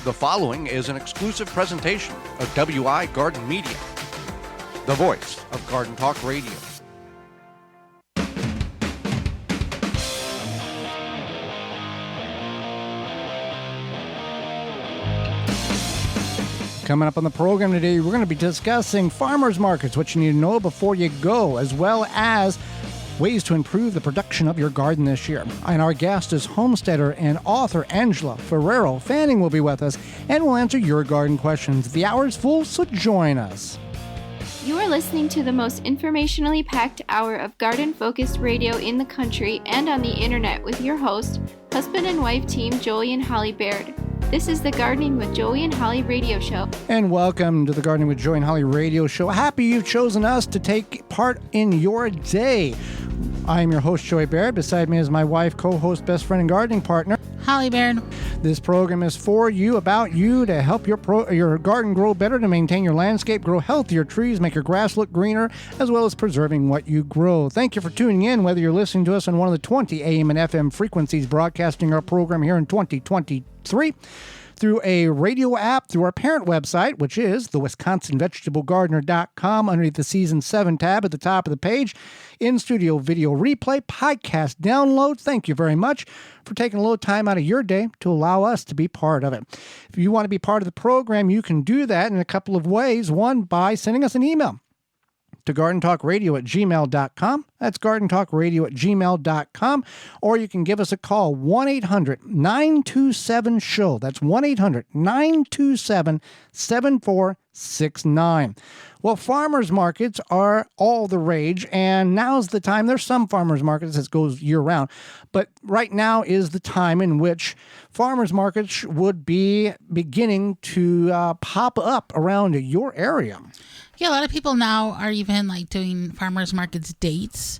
The following is an exclusive presentation of WI Garden Media, the voice of Garden Talk Radio. Coming up on the program today, we're going to be discussing farmers markets, what you need to know before you go, as well as ways to improve the production of your garden this year. And our guest is homesteader and author Angela Ferraro-Fanning will be with us, and we'll answer your garden questions. The hour is full, so join us. You are listening to the most informationally packed hour of garden-focused radio in the country and on the internet with your host, husband and wife team Joey and Holly Baird. This is the Gardening with Joey and Holly radio show. And welcome to the Gardening with Joey and Holly radio show. Happy you've chosen us to take part in your day. I am your host, Joey Baird. Beside me is my wife, co-host, best friend, and gardening partner, Holly Baird. This program is for you, about you, to help your garden grow better, to maintain your landscape, grow healthier trees, make your grass look greener, as well as preserving what you grow. Thank you for tuning in, whether you're listening to us on one of the 20 AM and FM frequencies broadcasting our program here in 2023, through a radio app, through our parent website, which is the WisconsinVegetableGardener.com, underneath the Season 7 tab at the top of the page, in-studio video replay, podcast download. Thank you very much for taking a little time out of your day to allow us to be part of it. If you want to be part of the program, you can do that in a couple of ways. One, by sending us an email to gardentalkradio@gmail.com. That's gardentalkradio@gmail.com. Or you can give us a call, 1-800-927-SHOW. That's 1-800-927-7469. Well, farmers markets are all the rage, and now's the time. There's some farmers markets that goes year-round, but right now is the time in which farmers markets would be beginning to pop up around your area. Yeah, a lot of people now are even like doing farmers markets dates.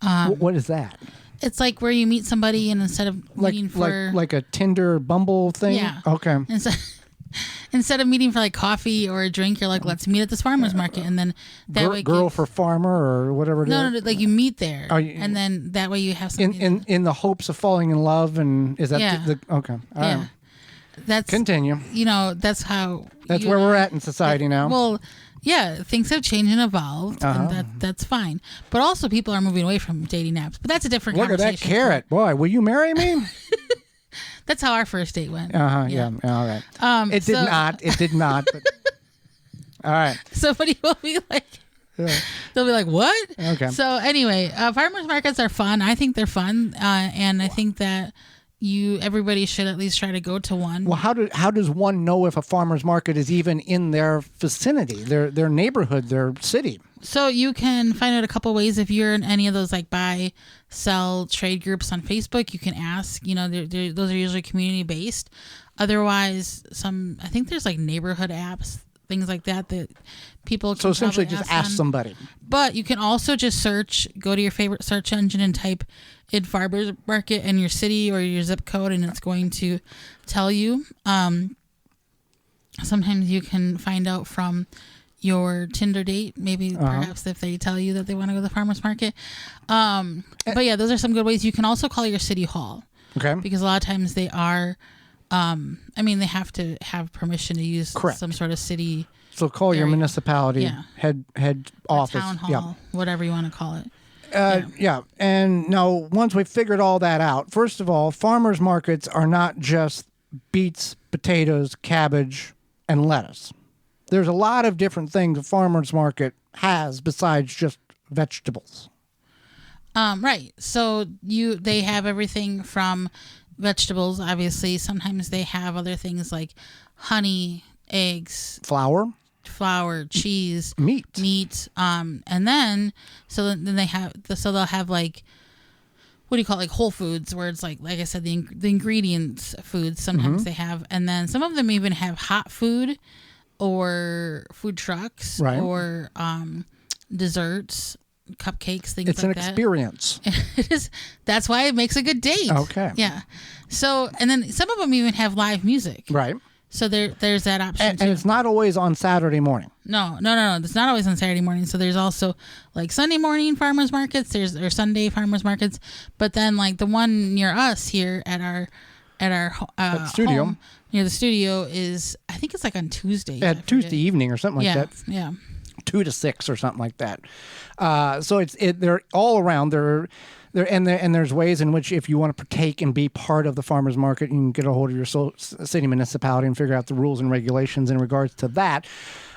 What is that? It's like where you meet somebody and instead of meeting for... Like a Tinder Bumble thing? Yeah. Okay. Instead of meeting for like coffee or a drink, you're like, let's meet at this farmer's market. And then that way... Girl for farmer or whatever it is? No, like you meet there. And then that way you have something... In the hopes of falling in love, and is that yeah. Okay. All right. That's... Continue. You know, that's how... That's where we're at in society now. Well... Yeah, things have changed and evolved, and that's fine. But also, people are moving away from dating apps. But that's a different conversation. Look at that carrot. Boy, will you marry me? That's how our first date went. Yeah. All right. It did not. But... All right. Somebody will be like... Yeah. They'll be like, what? Okay. So anyway, farmers markets are fun. I think they're fun, and I think that everybody should at least try to go to one. Well, how does one know if a farmer's market is even in their vicinity, their neighborhood, their city? So you can find out a couple ways. If you're in any of those like buy, sell, trade groups on Facebook, you can ask. You know, those are usually community based. Otherwise, I think there's like neighborhood apps, things like that people can. So essentially, just ask somebody. But you can also just go to your favorite search engine and type in farmers market in your city or your zip code, and it's going to tell you. Sometimes you can find out from your Tinder date, maybe perhaps if they tell you that they want to go to the farmers market. But yeah, those are some good ways. You can also call your city hall. Okay. Because a lot of times they are, they have to have permission to use some sort of city. So call area. Your municipality head office. Town hall, whatever you want to call it. And now once we've figured all that out, first of all, farmers markets are not just beets, potatoes, cabbage, and lettuce. There's a lot of different things a farmer's market has besides just vegetables. Right. So they have everything from vegetables, obviously. Sometimes they have other things like honey, eggs, flour, cheese, meat. And then they have they'll have like, what do you call it? Like Whole Foods, where it's like I said, the ingredients foods. Sometimes they have, and then some of them even have hot food or food trucks or desserts, cupcakes, things like that. It's an experience. It is. That's why it makes a good date. Okay. Yeah. So, and then some of them even have live music. Right. So there's that option too. And it's not always on Saturday morning. No. It's not always on Saturday morning. So there's also like Sunday morning farmers markets. Or Sunday farmers markets. But then like the one near us here at our studio, home, near the studio is, I think it's like on Tuesday. At Tuesday evening or something like that. Yeah. 2 to 6 or something like that. So they're all around. And there's ways in which if you want to partake and be part of the farmers market, you can get a hold of your city municipality and figure out the rules and regulations in regards to that.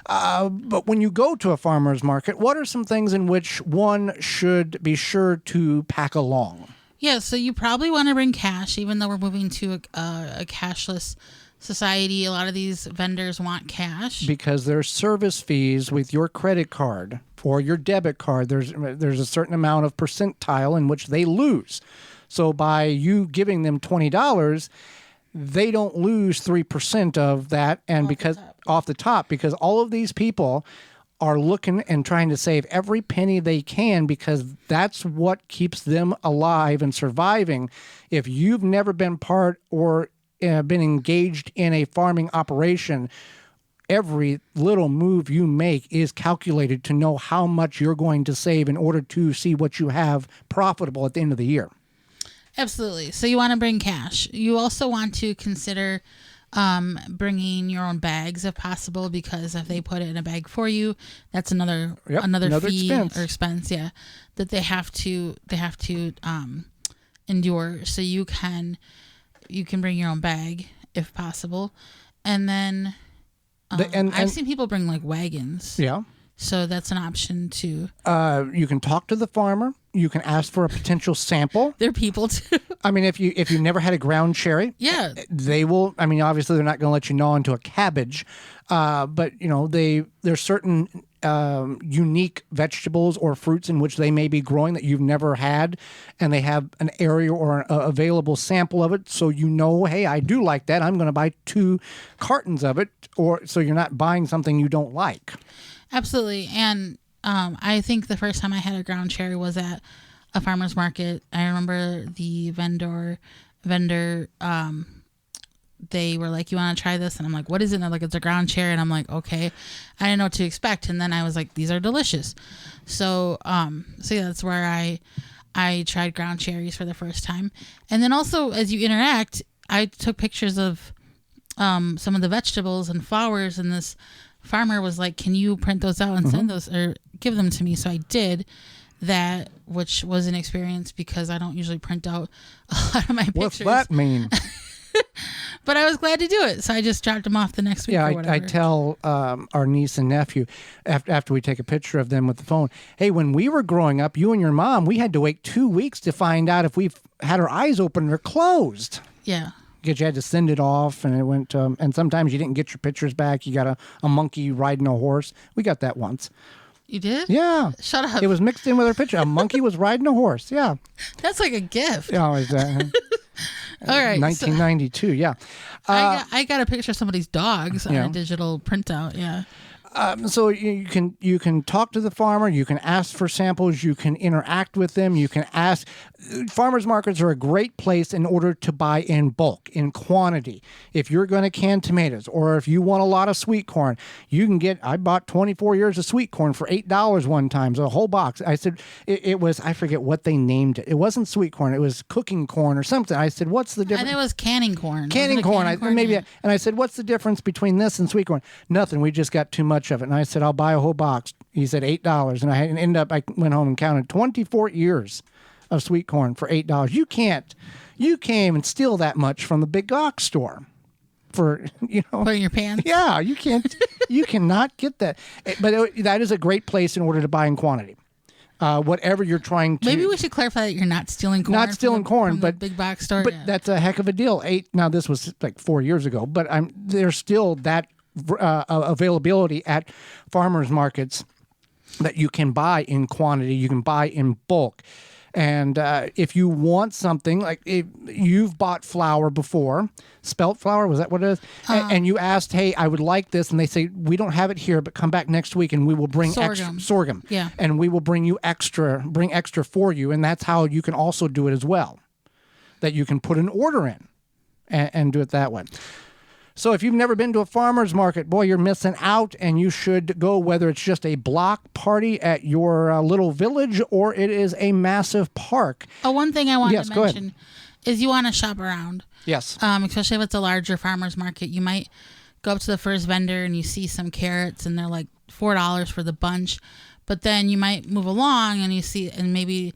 But when you go to a farmers market, what are some things in which one should be sure to pack along? Yeah, so you probably want to bring cash, even though we're moving to a cashless society. A lot of these vendors want cash because there's service fees with your credit card or your debit card. There's a certain amount of percentile in which they lose. So by you giving them $20, they don't lose 3% of that, and off the top, because all of these people are looking and trying to save every penny they can, because that's what keeps them alive and surviving. If you've never been part or been engaged in a farming operation, every little move you make is calculated to know how much you're going to save in order to see what you have profitable at the end of the year. Absolutely. So you want to bring cash. You also want to consider bringing your own bags if possible, because if they put it in a bag for you, that's another fee or expense, that they have to endure. So you can bring your own bag if possible, and then I've seen people bring like wagons. Yeah. So that's an option too. You can talk to the farmer. You can ask for a potential sample. They're people too. I mean, if you've never had a ground cherry, they will. I mean, obviously they're not going to let you gnaw into a cabbage, but there's certain unique vegetables or fruits in which they may be growing that you've never had, and they have an area or an available sample of it, so hey, I do like that. I'm going to buy 2 cartons of it, or so you're not buying something you don't like. They And I think the first time I had a ground cherry was at a farmer's market. I remember the vendor, they were like, you want to try this? And I'm like, what is it? And they're like, it's a ground cherry. And I'm like, okay. I didn't know what to expect. And then I was like, these are delicious. So that's where I tried ground cherries for the first time. And then also, as you interact, I took pictures of some of the vegetables and flowers, and this farmer was like, can you print those out and send those or give them to me? So I did that, which was an experience because I don't usually print out a lot of my pictures. What's that mean? But I was glad to do it, so I just dropped them off the next week. Yeah, or whatever. I tell our niece and nephew after we take a picture of them with the phone, hey, when we were growing up, you and your mom, we had to wait 2 weeks to find out if we've had our eyes open or closed. Yeah. Because you had to send it off, and it went. And sometimes you didn't get your pictures back. You got a monkey riding a horse. We got that once. You did? Yeah. Shut up. It was mixed in with our picture. A monkey was riding a horse. Yeah. That's like a gift. Oh, is that? All right. 1992. Yeah. I got a picture of somebody's dogs on a digital printout. Yeah. So you can talk to the farmer, you can ask for samples, you can interact with them, you can ask. Farmers markets are a great place in order to buy in bulk, in quantity. If you're going to can tomatoes, or if you want a lot of sweet corn, you can get. I bought 24 years of sweet corn for $8 one time, so a whole box. I said it was, I forget what they named it. It wasn't sweet corn, it was cooking corn or something. I said, what's the difference? And it was canning corn. Canning corn. And I said, what's the difference between this and sweet corn? Nothing. We just got too much of it. And I said, I'll buy a whole box. He said $8. And I went home and counted 24 years of sweet corn for $8. You can't even steal that much from the big box store for, put in your pants. Yeah, you can't, you cannot get that. But that is a great place in order to buy in quantity. Whatever you're trying to. Maybe we should clarify that you're not stealing corn. Not stealing corn, from but the big box store. But that's a heck of a deal. Now this was like 4 years ago, but there's still that availability at farmers markets that you can buy in quantity, you can buy in bulk. And if you want something, like if you've bought flour before, spelt flour, was that what it is? And you asked, hey, I would like this. And they say, we don't have it here, but come back next week and we will bring sorghum. Yeah. And we will bring extra for you. And that's how you can also do it as well, that you can put an order in and do it that way. So if you've never been to a farmer's market, boy, you're missing out, and you should go, whether it's just a block party at your little village or it is a massive park. One thing I wanted to go mention ahead. is you want to shop around. Yes. Especially if it's a larger farmer's market. You might go up to the first vendor and you see some carrots and they're like $4 for the bunch. But then you might move along and maybe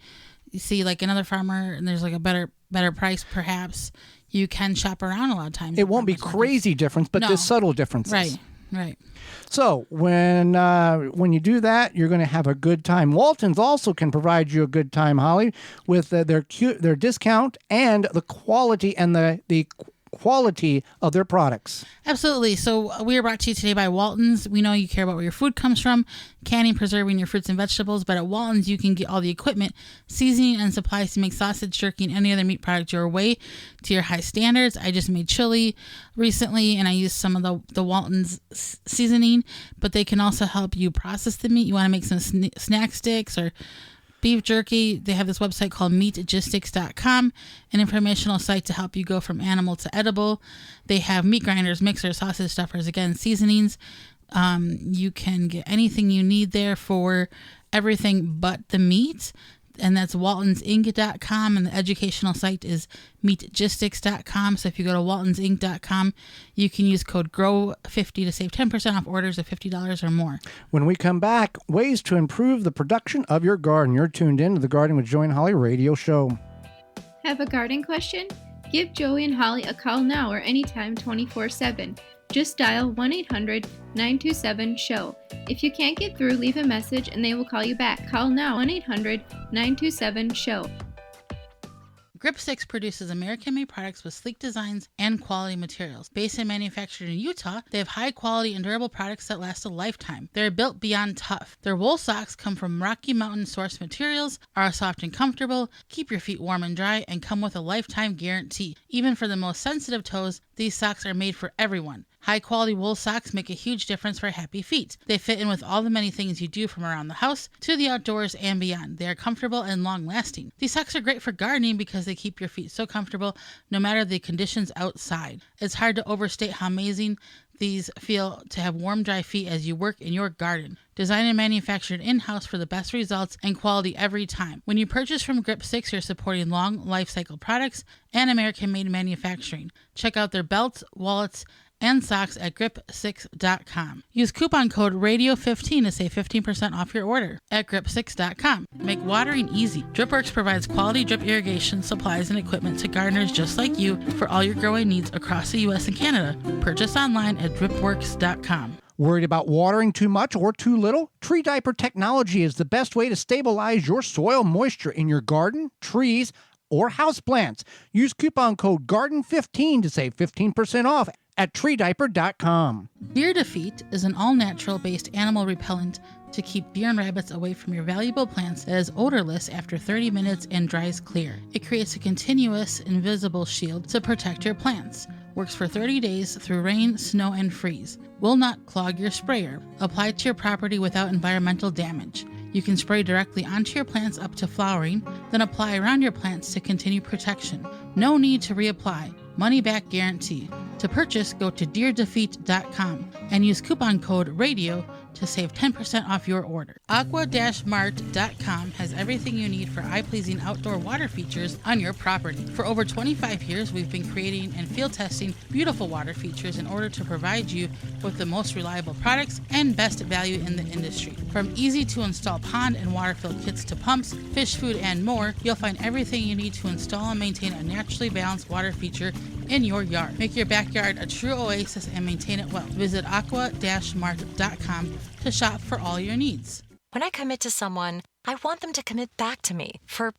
you see like another farmer and there's like a better price perhaps. You can shop around a lot of times. It won't be crazy difference, but there's subtle differences. Right. So when you do that, you're going to have a good time. Walton's also can provide you a good time, Holly, with their discount and the quality and the quality of their products. Absolutely. So we are brought to you today by Walton's. We know you care about where your food comes from, canning, preserving your fruits and vegetables, but at Walton's you can get all the equipment, seasoning, and supplies to make sausage, jerky, and any other meat product your way to your high standards. I just made chili recently, and I used some of the Walton's seasoning, but they can also help you process the meat. You want to make some snack sticks or beef jerky. They have this website called meatgistics.com, an informational site to help you go from animal to edible. They have meat grinders, mixers, sausage stuffers, again, seasonings. You can get anything you need there for everything but the meat. And that's waltonsinc.com, and the educational site is meatgistics.com. So if you go to waltonsinc.com, you can use code GROW50 to save 10% off orders of $50 or more. When we come back, ways to improve the production of your garden. You're tuned in to the Gardening with Joey and Holly radio show. Have a garden question? Give Joey and Holly a call now or anytime 24/7. Just dial 1-800-927-SHOW. If you can't get through, leave a message and they will call you back. Call now, 1-800-927-SHOW. Grip 6 produces American-made products with sleek designs and quality materials. Based and manufactured in Utah, they have high-quality and durable products that last a lifetime. They're built beyond tough. Their wool socks come from Rocky Mountain source materials, are soft and comfortable, keep your feet warm and dry, and come with a lifetime guarantee. Even for the most sensitive toes, these socks are made for everyone. High-quality wool socks make a huge difference for happy feet. They fit in with all the many things you do from around the house to the outdoors and beyond. They are comfortable and long-lasting. These socks are great for gardening because they keep your feet so comfortable no matter the conditions outside. It's hard to overstate how amazing these feel to have warm, dry feet as you work in your garden. Designed and manufactured in-house for the best results and quality every time. When you purchase from Grip 6, you're supporting long life cycle products and American-made manufacturing. Check out their belts, wallets, and socks at grip6.com. Use coupon code RADIO15 to save 15% off your order at grip6.com. Make watering easy. DripWorks provides quality drip irrigation supplies and equipment to gardeners just like you for all your growing needs across the U.S. and Canada. Purchase online at dripworks.com. Worried about watering too much or too little? Tree diaper technology is the best way to stabilize your soil moisture in your garden, trees, or houseplants. Use coupon code GARDEN15 to save 15% off at treediaper.com. Deer Defeat is an all-natural based animal repellent to keep deer and rabbits away from your valuable plants that is odorless after 30 minutes and dries clear. It creates a continuous, invisible shield to protect your plants. Works for 30 days through rain, snow, and freeze. Will not clog your sprayer. Apply to your property without environmental damage. You can spray directly onto your plants up to flowering, then apply around your plants to continue protection. No need to reapply. Money back guarantee. To purchase, go to deerdefeat.com and use coupon code RADIO to save 10% off your order. Aqua-Mart.com has everything you need for eye-pleasing outdoor water features on your property. For over 25 years, we've been creating and field testing beautiful water features in order to provide you with the most reliable products and best value in the industry. From easy-to-install pond and water-filled kits to pumps, fish food, and more, you'll find everything you need to install and maintain a naturally balanced water feature in your yard. Make your backyard a true oasis and maintain it well. Visit aqua-mart.com to shop for all your needs. When I commit to someone, I want them to commit back to me for,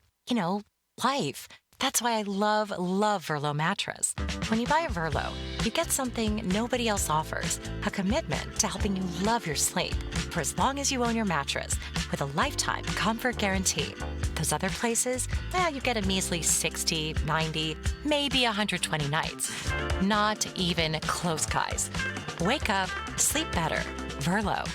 life. That's why I love Verlo mattress. When you buy a Verlo, you get something nobody else offers, a commitment to helping you love your sleep for as long as you own your mattress with a lifetime comfort guarantee. Those other places, you get a measly 60, 90, maybe 120 nights. Not even close, guys. Wake up, sleep better. Verlo.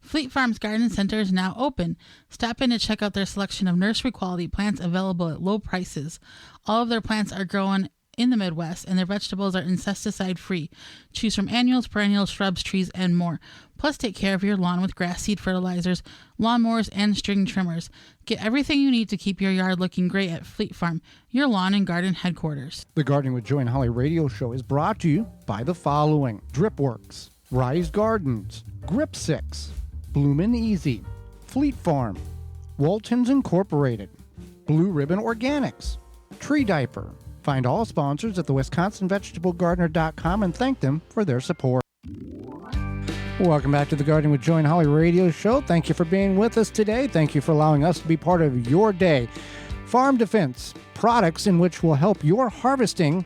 Fleet Farm's Garden Center is now open. Stop in to check out their selection of nursery quality plants available at low prices. All of their plants are grown in the Midwest, and their vegetables are insecticide-free. Choose from annuals, perennials, shrubs, trees, and more. Plus, take care of your lawn with grass seed fertilizers, lawnmowers, and string trimmers. Get everything you need to keep your yard looking great at Fleet Farm, your lawn and garden headquarters. The Gardening with Joy and Holly radio show is brought to you by the following: Dripworks, Rise Gardens, Grip 6, Bloomin' Easy, Fleet Farm, Waltons Incorporated, Blue Ribbon Organics, Tree Diaper. Find all sponsors at the WisconsinVegetableGardener.com and thank them for their support. Welcome back to the Gardening with Joy and Holly radio show. Thank you for being with us today. Thank you for allowing us to be part of your day. Farm Defense, products in which will help your harvesting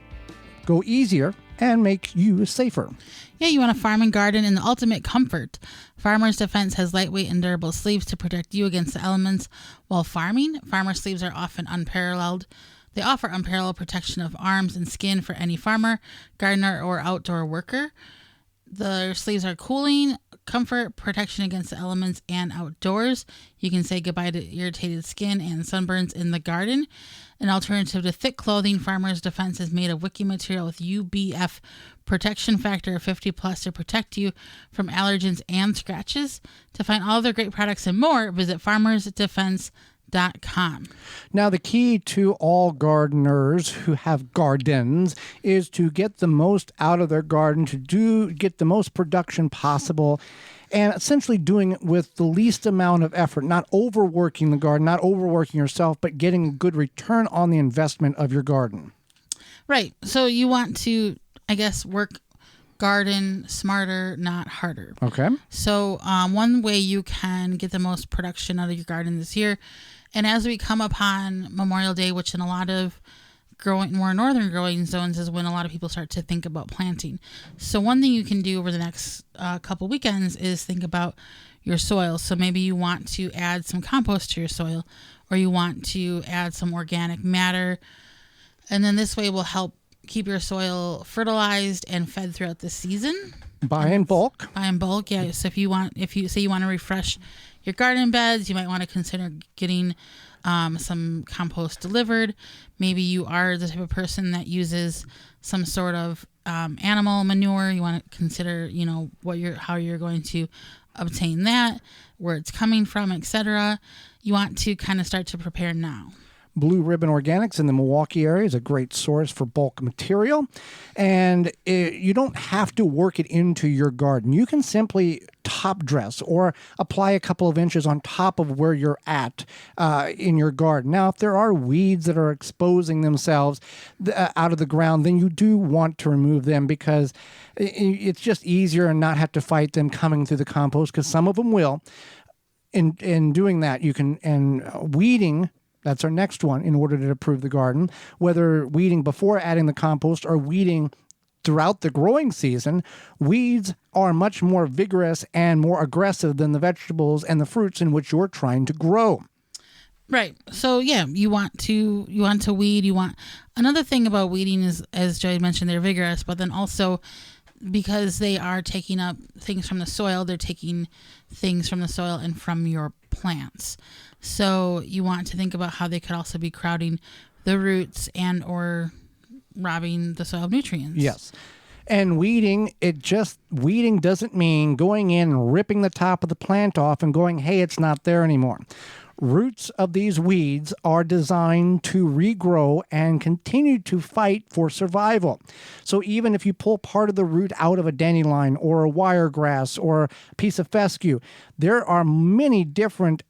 go easier and make you safer. Yeah, you want to farm and garden in the ultimate comfort. Farmer's Defense has lightweight and durable sleeves to protect you against the elements while farming. Farmer sleeves are often unparalleled. They offer unparalleled protection of arms and skin for any farmer, gardener, or outdoor worker. The sleeves are cooling, comfort, protection against the elements, and outdoors. You can say goodbye to irritated skin and sunburns in the garden. An alternative to thick clothing, Farmer's Defense is made of wicking material with UBF protection factor of 50 plus to protect you from allergens and scratches. To find all their great products and more, visit farmersdefense.com. Now, the key to all gardeners who have gardens is to get the most out of their garden, to get the most production possible, and essentially doing it with the least amount of effort, not overworking the garden, not overworking yourself, but getting a good return on the investment of your garden. Right. So you want to, I guess, garden smarter, not harder. Okay. So one way you can get the most production out of your garden this year, and as we come upon Memorial Day, which in a lot of more northern growing zones is when a lot of people start to think about planting. So one thing you can do over the next couple weekends is think about your soil. So maybe you want to add some compost to your soil, or you want to add some organic matter, and then this way will help keep your soil fertilized and fed throughout the season. Buy in bulk, yeah. So if you say you want to refresh your garden beds, you might want to consider getting some compost delivered. Maybe you are the type of person that uses some sort of animal manure. You want to consider, how you're going to obtain that, where it's coming from, etc. You want to kind of start to prepare now. Blue Ribbon Organics in the Milwaukee area is a great source for bulk material, and you don't have to work it into your garden. You can simply top dress or apply a couple of inches on top of where you're at in your garden. Now, if there are weeds that are exposing themselves out of the ground, then you do want to remove them, because it's just easier and not have to fight them coming through the compost, because some of them will. In doing that, you can, and weeding, that's our next one in order to improve the garden. Whether weeding before adding the compost or weeding throughout the growing season, weeds are much more vigorous and more aggressive than the vegetables and the fruits in which you're trying to grow. Right. So yeah, you want to weed. Another thing about weeding is, as Joy mentioned, they're vigorous, but then also because they are taking up things from the soil, they're taking things from the soil and from your plants. So you want to think about how they could also be crowding the roots and or robbing the soil of nutrients. Yes. And weeding doesn't mean going in and ripping the top of the plant off and going, hey, it's not there anymore. Roots of these weeds are designed to regrow and continue to fight for survival. So even if you pull part of the root out of a dandelion or a wiregrass or a piece of fescue, there are many different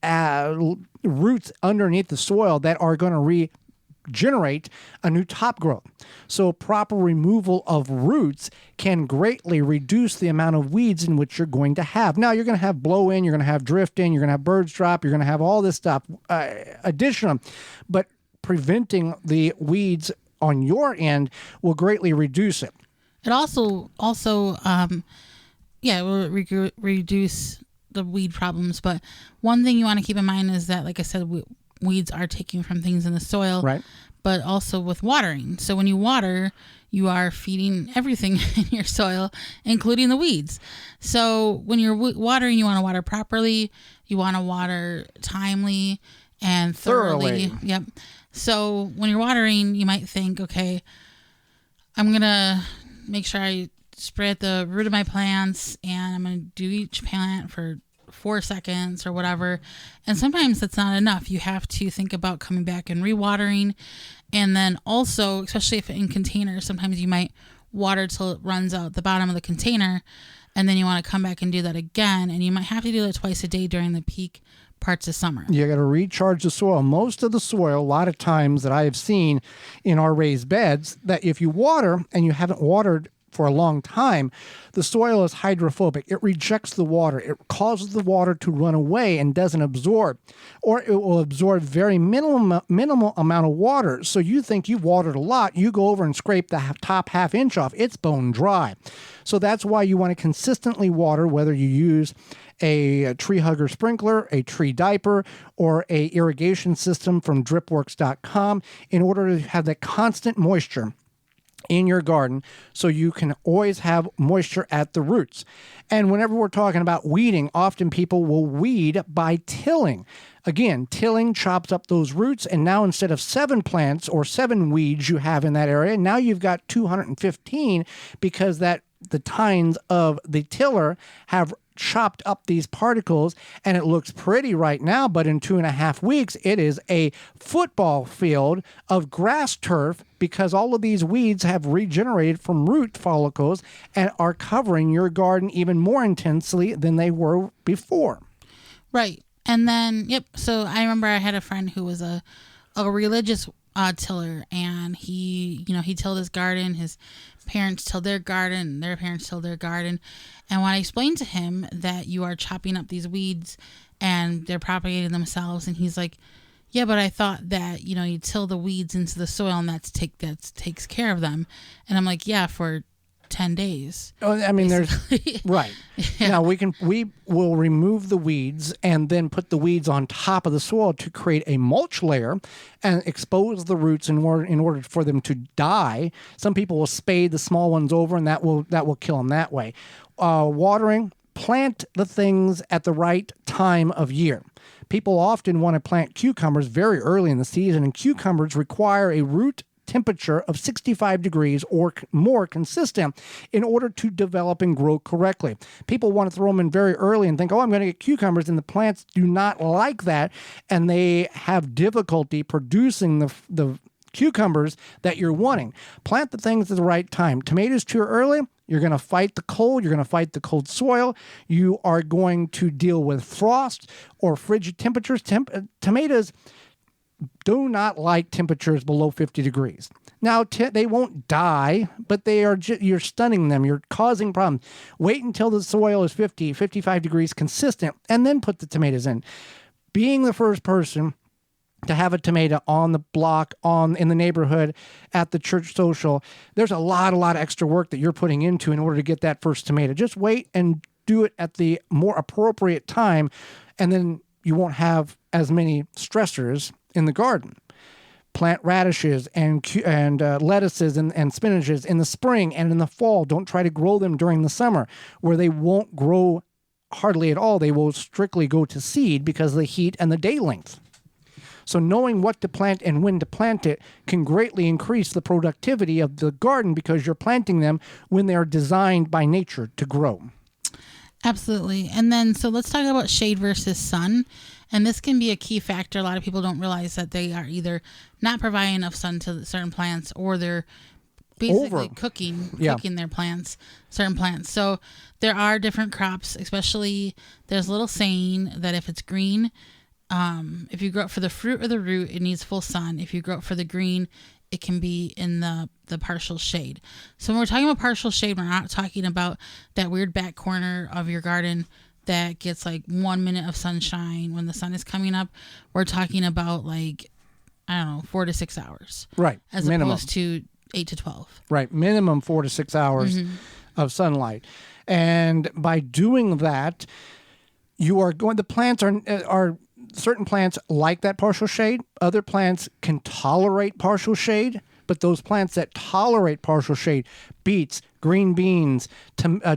roots underneath the soil that are going to regenerate a new top growth. So proper removal of roots can greatly reduce the amount of weeds in which you're going to have. Now, you're going to have blow in, you're going to have drift in, you're going to have birds drop, you're going to have all this stuff additional, but preventing the weeds on your end will greatly reduce it. It also will reduce the weed problems. But one thing you want to keep in mind is that, like I said, weeds are taken from things in the soil, right? But also with watering. So when you water, you are feeding everything in your soil, including the weeds. So when you're watering, you want to water properly. You want to water timely and thoroughly. Yep. So when you're watering, you might think, okay, I'm going to make sure I spray at the root of my plants, and I'm going to do each plant for 4 seconds or whatever. And sometimes that's not enough. You have to think about coming back and rewatering. And then also, especially if in containers, sometimes you might water till it runs out the bottom of the container, and then you want to come back and do that again. And you might have to do that twice a day during the peak parts of summer. You got to recharge the soil. Most of the soil, a lot of times that I have seen in our raised beds, that if you water and you haven't watered for a long time, the soil is hydrophobic. It rejects the water. It causes the water to run away and doesn't absorb, or it will absorb very minimal amount of water. So you think you've watered a lot, you go over and scrape the top half inch off. It's bone dry. So that's why you want to consistently water, whether you use a tree hugger sprinkler, a tree diaper, or a irrigation system from dripworks.com, in order to have that constant moisture in your garden, so you can always have moisture at the roots. And whenever we're talking about weeding, often people will weed by tilling. Again, tilling chops up those roots, and now instead of 7 plants or 7 weeds you have in that area, now you've got 215, because the tines of the tiller have chopped up these particles, and it looks pretty right now, but in 2.5 weeks, it is a football field of grass turf, because all of these weeds have regenerated from root follicles and are covering your garden even more intensely than they were before. Right. And then, so I remember I had a friend who was a religious tiller, and he tilled his garden. His parents tilled their garden, their parents tilled their garden. And when I explained to him that you are chopping up these weeds and they're propagating themselves, and he's like, yeah, but I thought that, you till the weeds into the soil and that takes care of them. And I'm like, yeah, for 10 days. Oh, I mean, basically. there's right. Yeah. Now we will remove the weeds and then put the weeds on top of the soil to create a mulch layer and expose the roots in order for them to die. Some people will spade the small ones over, and that will kill them that way. Watering, plant the things at the right time of year. People often want to plant cucumbers very early in the season, and cucumbers require a root temperature of 65 degrees or more consistent in order to develop and grow correctly. People want to throw them in very early and think, oh, I'm going to get cucumbers, and the plants do not like that, and they have difficulty producing the cucumbers that you're wanting. Plant the things at the right time. Tomatoes too early, you're going to fight the cold. You're going to fight the cold soil. You are going to deal with frost or frigid temperatures. Tomatoes do not like temperatures below 50 degrees. Now, they won't die, but you're stunning them. You're causing problems. Wait until the soil is 50, 55 degrees consistent, and then put the tomatoes in. Being the first person to have a tomato on the block, in the neighborhood, at the church social, there's a lot of extra work that you're putting into in order to get that first tomato. Just wait and do it at the more appropriate time, and then you won't have as many stressors in the garden. Plant radishes and lettuces and spinaches in the spring and in the fall. Don't try to grow them during the summer, where they won't grow hardly at all. They will strictly go to seed because of the heat and the day length. So knowing what to plant and when to plant it can greatly increase the productivity of the garden, because you're planting them when they're designed by nature to grow. Absolutely. And then, so let's talk about shade versus sun. And this can be a key factor. A lot of people don't realize that they are either not providing enough sun to certain plants, or they're basically cooking their plants, certain plants. So there are different crops, especially there's a little saying that if it's green, if you grow it for the fruit or the root, it needs full sun. If you grow it for the green, it can be in the partial shade. So when we're talking about partial shade, we're not talking about that weird back corner of your garden that gets like 1 minute of sunshine when the sun is coming up. We're talking about 4 to 6 hours. Right. As minimum. Opposed to 8 to 12. Right. Minimum 4 to 6 hours of sunlight. And by doing that, the plants are certain plants like that partial shade. Other plants can tolerate partial shade, but those plants that tolerate partial shade, beets, green beans,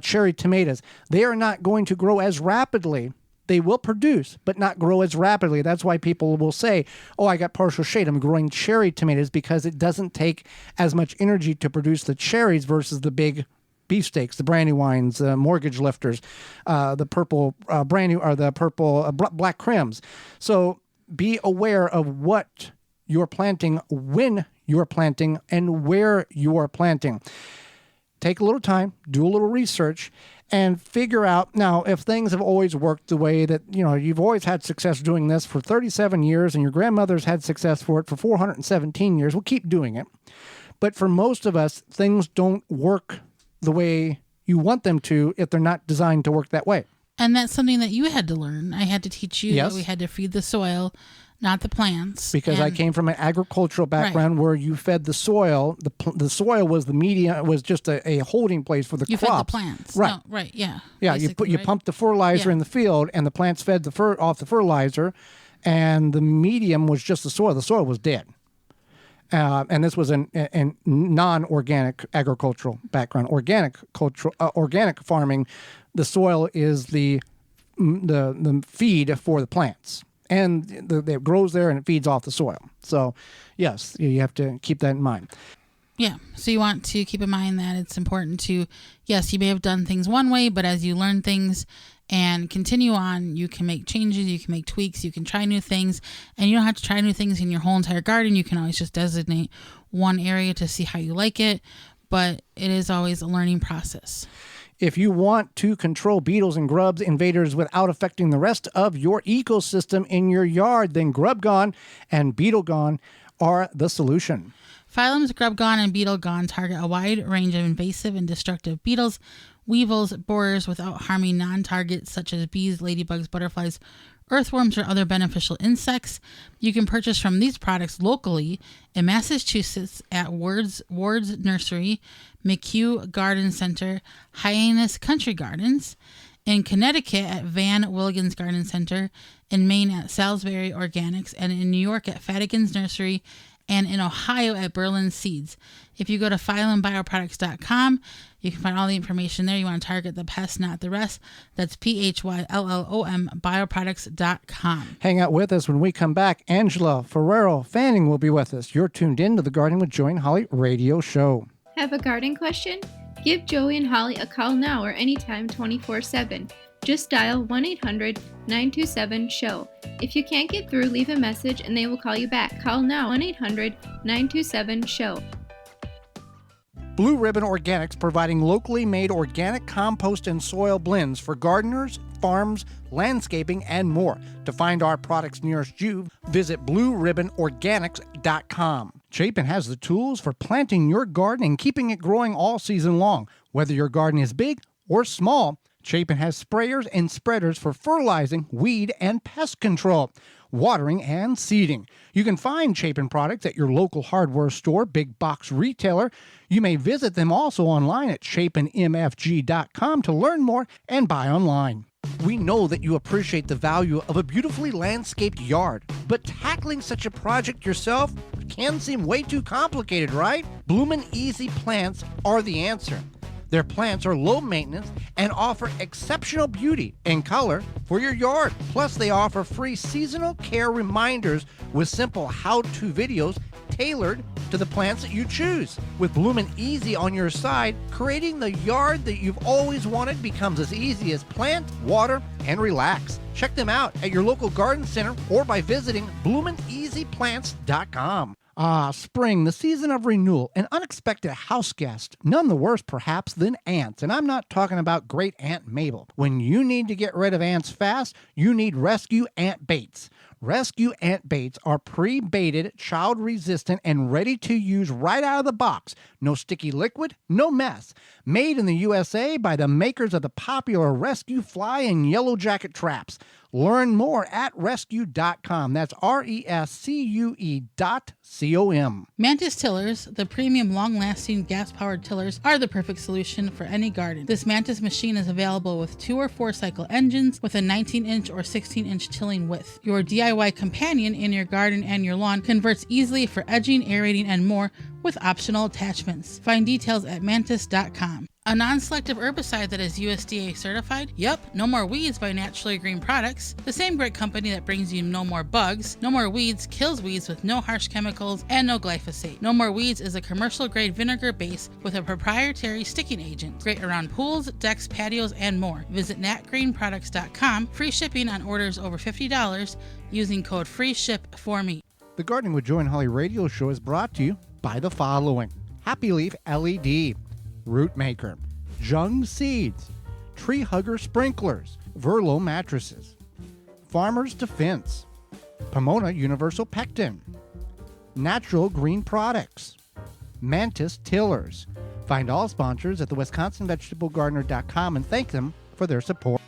cherry tomatoes, they are not going to grow as rapidly They will produce, but not grow as rapidly. That's why people will say, oh, I got partial shade. I'm growing cherry tomatoes, because it doesn't take as much energy to produce the cherries versus the big beefsteaks, the brandywines, mortgage lifters, the purple brandy, or the purple black crims. So be aware of what you're planting, when you're planting, and where you are planting. Take a little time, do a little research, and figure out, now, if things have always worked the way that, you've always had success doing this for 37 years and your grandmother's had success for it for 417 years, we'll keep doing it. But for most of us, things don't work the way you want them to if they're not designed to work that way. And that's something that you had to learn. I had to teach you that we had to feed the soil, not the plants. Because I came from an agricultural background where you fed the soil. The soil was the media, was just a holding place for the crops. You fed the plants. Right. No, right, yeah. Yeah, you pumped the fertilizer in the field, and the plants fed off the fertilizer, and the medium was just the soil. The soil was dead. And this was a non-organic agricultural background. Organic farming, the soil is the feed for the plants, and it grows there and it feeds off the soil. So, yes, you have to keep that in mind. Yeah, so you want to keep in mind that it's important to, yes, you may have done things one way, but as you learn things and continue on, you can make changes, you can make tweaks, you can try new things, and you don't have to try new things in your whole entire garden. You can always just designate one area to see how you like it, but it is always a learning process. If you want to control beetles and grubs invaders without affecting the rest of your ecosystem in your yard, then Grub Gone and Beetle Gone are the solution. Phylums Grub Gone and Beetle Gone target a wide range of invasive and destructive beetles, weevils, borers without harming non-targets such as bees, ladybugs, butterflies, earthworms, or other beneficial insects. You can purchase from these products locally in Massachusetts at Ward's Nursery, McHugh Garden Center, Hyannis Country Gardens, in Connecticut at Van Willigens Garden Center, in Maine at Salisbury Organics, and in New York at Fadigan's Nursery, and in Ohio at Berlin Seeds. If you go to phyllumbioproducts.com, you can find all the information there. You want to target the pest, not the rest. That's PHYLLOM bioproducts.com. Hang out with us when we come back. Angela Ferraro-Fanning will be with us. You're tuned in to the Gardening with Joey and Holly radio show. Have a garden question? Give Joey and Holly a call now or anytime 24/7. Just dial 1-800-927-SHOW. If you can't get through, leave a message and they will call you back. Call now 1-800-927-SHOW. Blue Ribbon Organics, providing locally made organic compost and soil blends for gardeners, farms, landscaping, and more. To find our products nearest you, visit blueribbonorganics.com. Chapin has the tools for planting your garden and keeping it growing all season long. Whether your garden is big or small, Chapin has sprayers and spreaders for fertilizing, weed, and pest control, watering, and seeding. You can find Chapin products at your local hardware store, big box retailer. You may visit them also online at chapinmfg.com to learn more and buy online. We know that you appreciate the value of a beautifully landscaped yard, but tackling such a project yourself can seem way too complicated, right? Bloomin' Easy Plants are the answer. Their plants are low maintenance and offer exceptional beauty and color for your yard. Plus, they offer free seasonal care reminders with simple how-to videos tailored to the plants that you choose. With Bloomin' Easy on your side, creating the yard that you've always wanted becomes as easy as plant, water, and relax. Check them out at your local garden center or by visiting bloomineasyplants.com. Ah, spring, the season of renewal, an unexpected house guest, none the worse perhaps than ants. And I'm not talking about Great Aunt Mabel. When you need to get rid of ants fast, you need Rescue Ant Baits. Rescue Ant Baits are pre-baited, child-resistant, and ready to use right out of the box. No sticky liquid, no mess. Made in the USA by the makers of the popular Rescue Fly and Yellow Jacket traps. Learn more at rescue.com. That's RESCUE.com. Mantis tillers, the premium long-lasting gas-powered tillers, are the perfect solution for any garden. This Mantis machine is available with 2 or 4 cycle engines with a 19-inch or 16-inch tilling width. Your DIY companion in your garden and your lawn converts easily for edging, aerating, and more with optional attachments. Find details at mantis.com. A non-selective herbicide that is USDA certified? Yep, No More Weeds by Naturally Green Products, the same great company that brings you No More Bugs. No More Weeds kills weeds with no harsh chemicals and no glyphosate. No More Weeds is a commercial-grade vinegar base with a proprietary sticking agent. Great around pools, decks, patios, and more. Visit natgreenproducts.com. Free shipping on orders over $50 using code FREESHIP4ME. The Gardening with Joy and Holly radio show is brought to you by the following: Happy Leaf LED, Root Maker, Jung Seeds, Tree Hugger Sprinklers, Verlo Mattresses, Farmers Defense, Pomona Universal Pectin, Natural Green Products, Mantis Tillers. Find all sponsors at the WisconsinVegetableGardener.com and thank them for their support.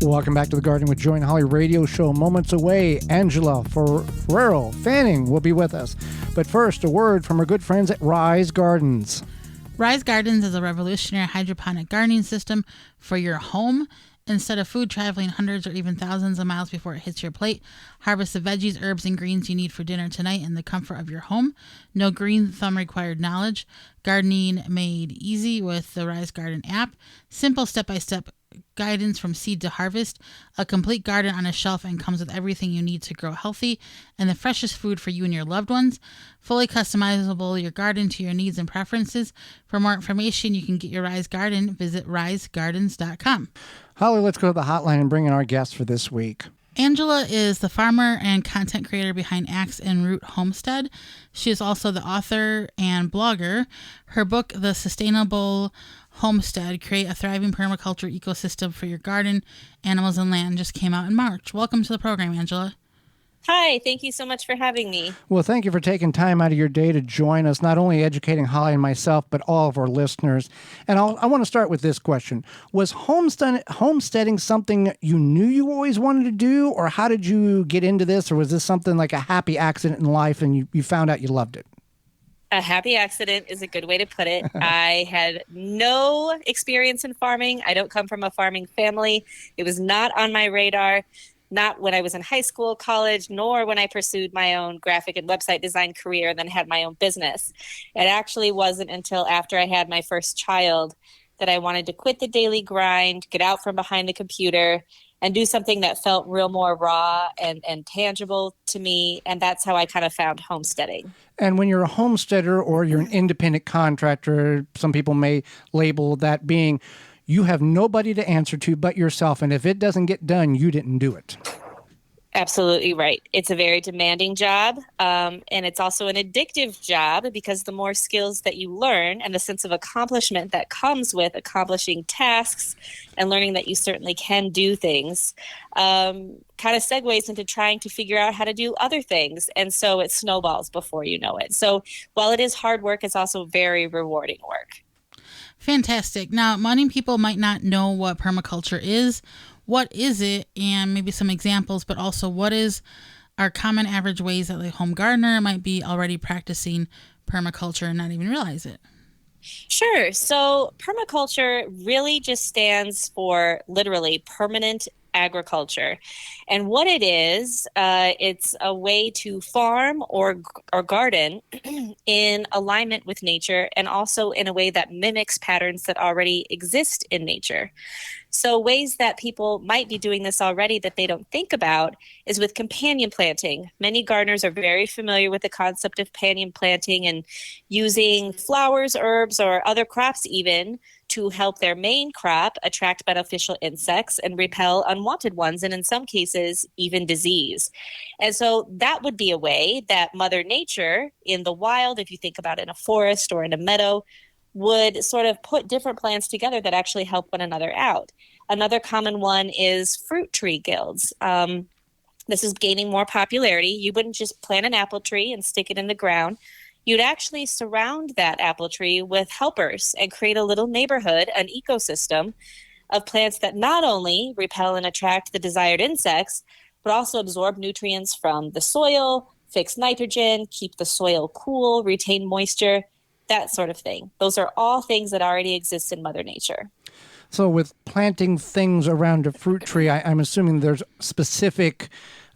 Welcome back to the Gardening with Joy and Holly radio show. Moments away, Angela Ferraro-Fanning will be with us. But first, a word from our good friends at Rise Gardens. Rise Gardens is a revolutionary hydroponic gardening system for your home. Instead of food traveling hundreds or even thousands of miles before it hits your plate, harvest the veggies, herbs, and greens you need for dinner tonight in the comfort of your home. No green thumb required knowledge. Gardening made easy with the Rise Garden app. Simple step-by-step guidance from seed to harvest. A complete garden on a shelf and comes with everything you need to grow healthy and the freshest food for you and your loved ones. Fully customizable your garden to your needs and preferences. For more information, you can get your Rise Garden. Visit risegardens.com. Holly, let's go to the hotline and bring in our guest for this week. Angela is the farmer and content creator behind Axe and Root Homestead. She is also the author and blogger. Her book, The Sustainable Homestead, Create a Thriving Permaculture Ecosystem for Your Garden, Animals, and Land, just came out in March. Welcome to the program, Angela. Hi, thank you so much for having me. Well, thank you for taking time out of your day to join us, not only educating Holly and myself, but all of our listeners. And I want to start with this question. Was homesteading something you knew you always wanted to do, or how did you get into this, or was this something like a happy accident in life and you found out you loved it? A happy accident is a good way to put it. I had no experience in farming. I don't come from a farming family. It was not on my radar. Not when I was in high school, college, nor when I pursued my own graphic and website design career and then had my own business. It actually wasn't until after I had my first child that I wanted to quit the daily grind, get out from behind the computer, and do something that felt real more raw and tangible to me. And that's how I kind of found homesteading. And when you're a homesteader or you're an independent contractor, some people may label that being, you have nobody to answer to but yourself. And if it doesn't get done, you didn't do it. Absolutely right. It's a very demanding job. And it's also an addictive job because the more skills that you learn and the sense of accomplishment that comes with accomplishing tasks and learning that you certainly can do things kind of segues into trying to figure out how to do other things. And so it snowballs before you know it. So while it is hard work, it's also very rewarding work. Fantastic. Now, many people might not know what permaculture is. What is it? And maybe some examples, but also what are common average ways that a home gardener might be already practicing permaculture and not even realize it? Sure. So permaculture really just stands for literally permanent agriculture. And what it is, it's a way to farm or garden in alignment with nature and also in a way that mimics patterns that already exist in nature. So ways that people might be doing this already that they don't think about is with companion planting. Many gardeners are very familiar with the concept of companion planting and using flowers, herbs, or other crops even to help their main crop attract beneficial insects and repel unwanted ones, and in some cases, even disease. And so that would be a way that Mother Nature in the wild, if you think about it in a forest or in a meadow, would sort of put different plants together that actually help one another out. Another common one is fruit tree guilds. This is gaining more popularity. You wouldn't just plant an apple tree and stick it in the ground. You'd actually surround that apple tree with helpers and create a little neighborhood, an ecosystem of plants that not only repel and attract the desired insects, but also absorb nutrients from the soil, fix nitrogen, keep the soil cool, retain moisture, that sort of thing. Those are all things that already exist in Mother Nature. So with planting things around a fruit tree, I'm assuming there's specific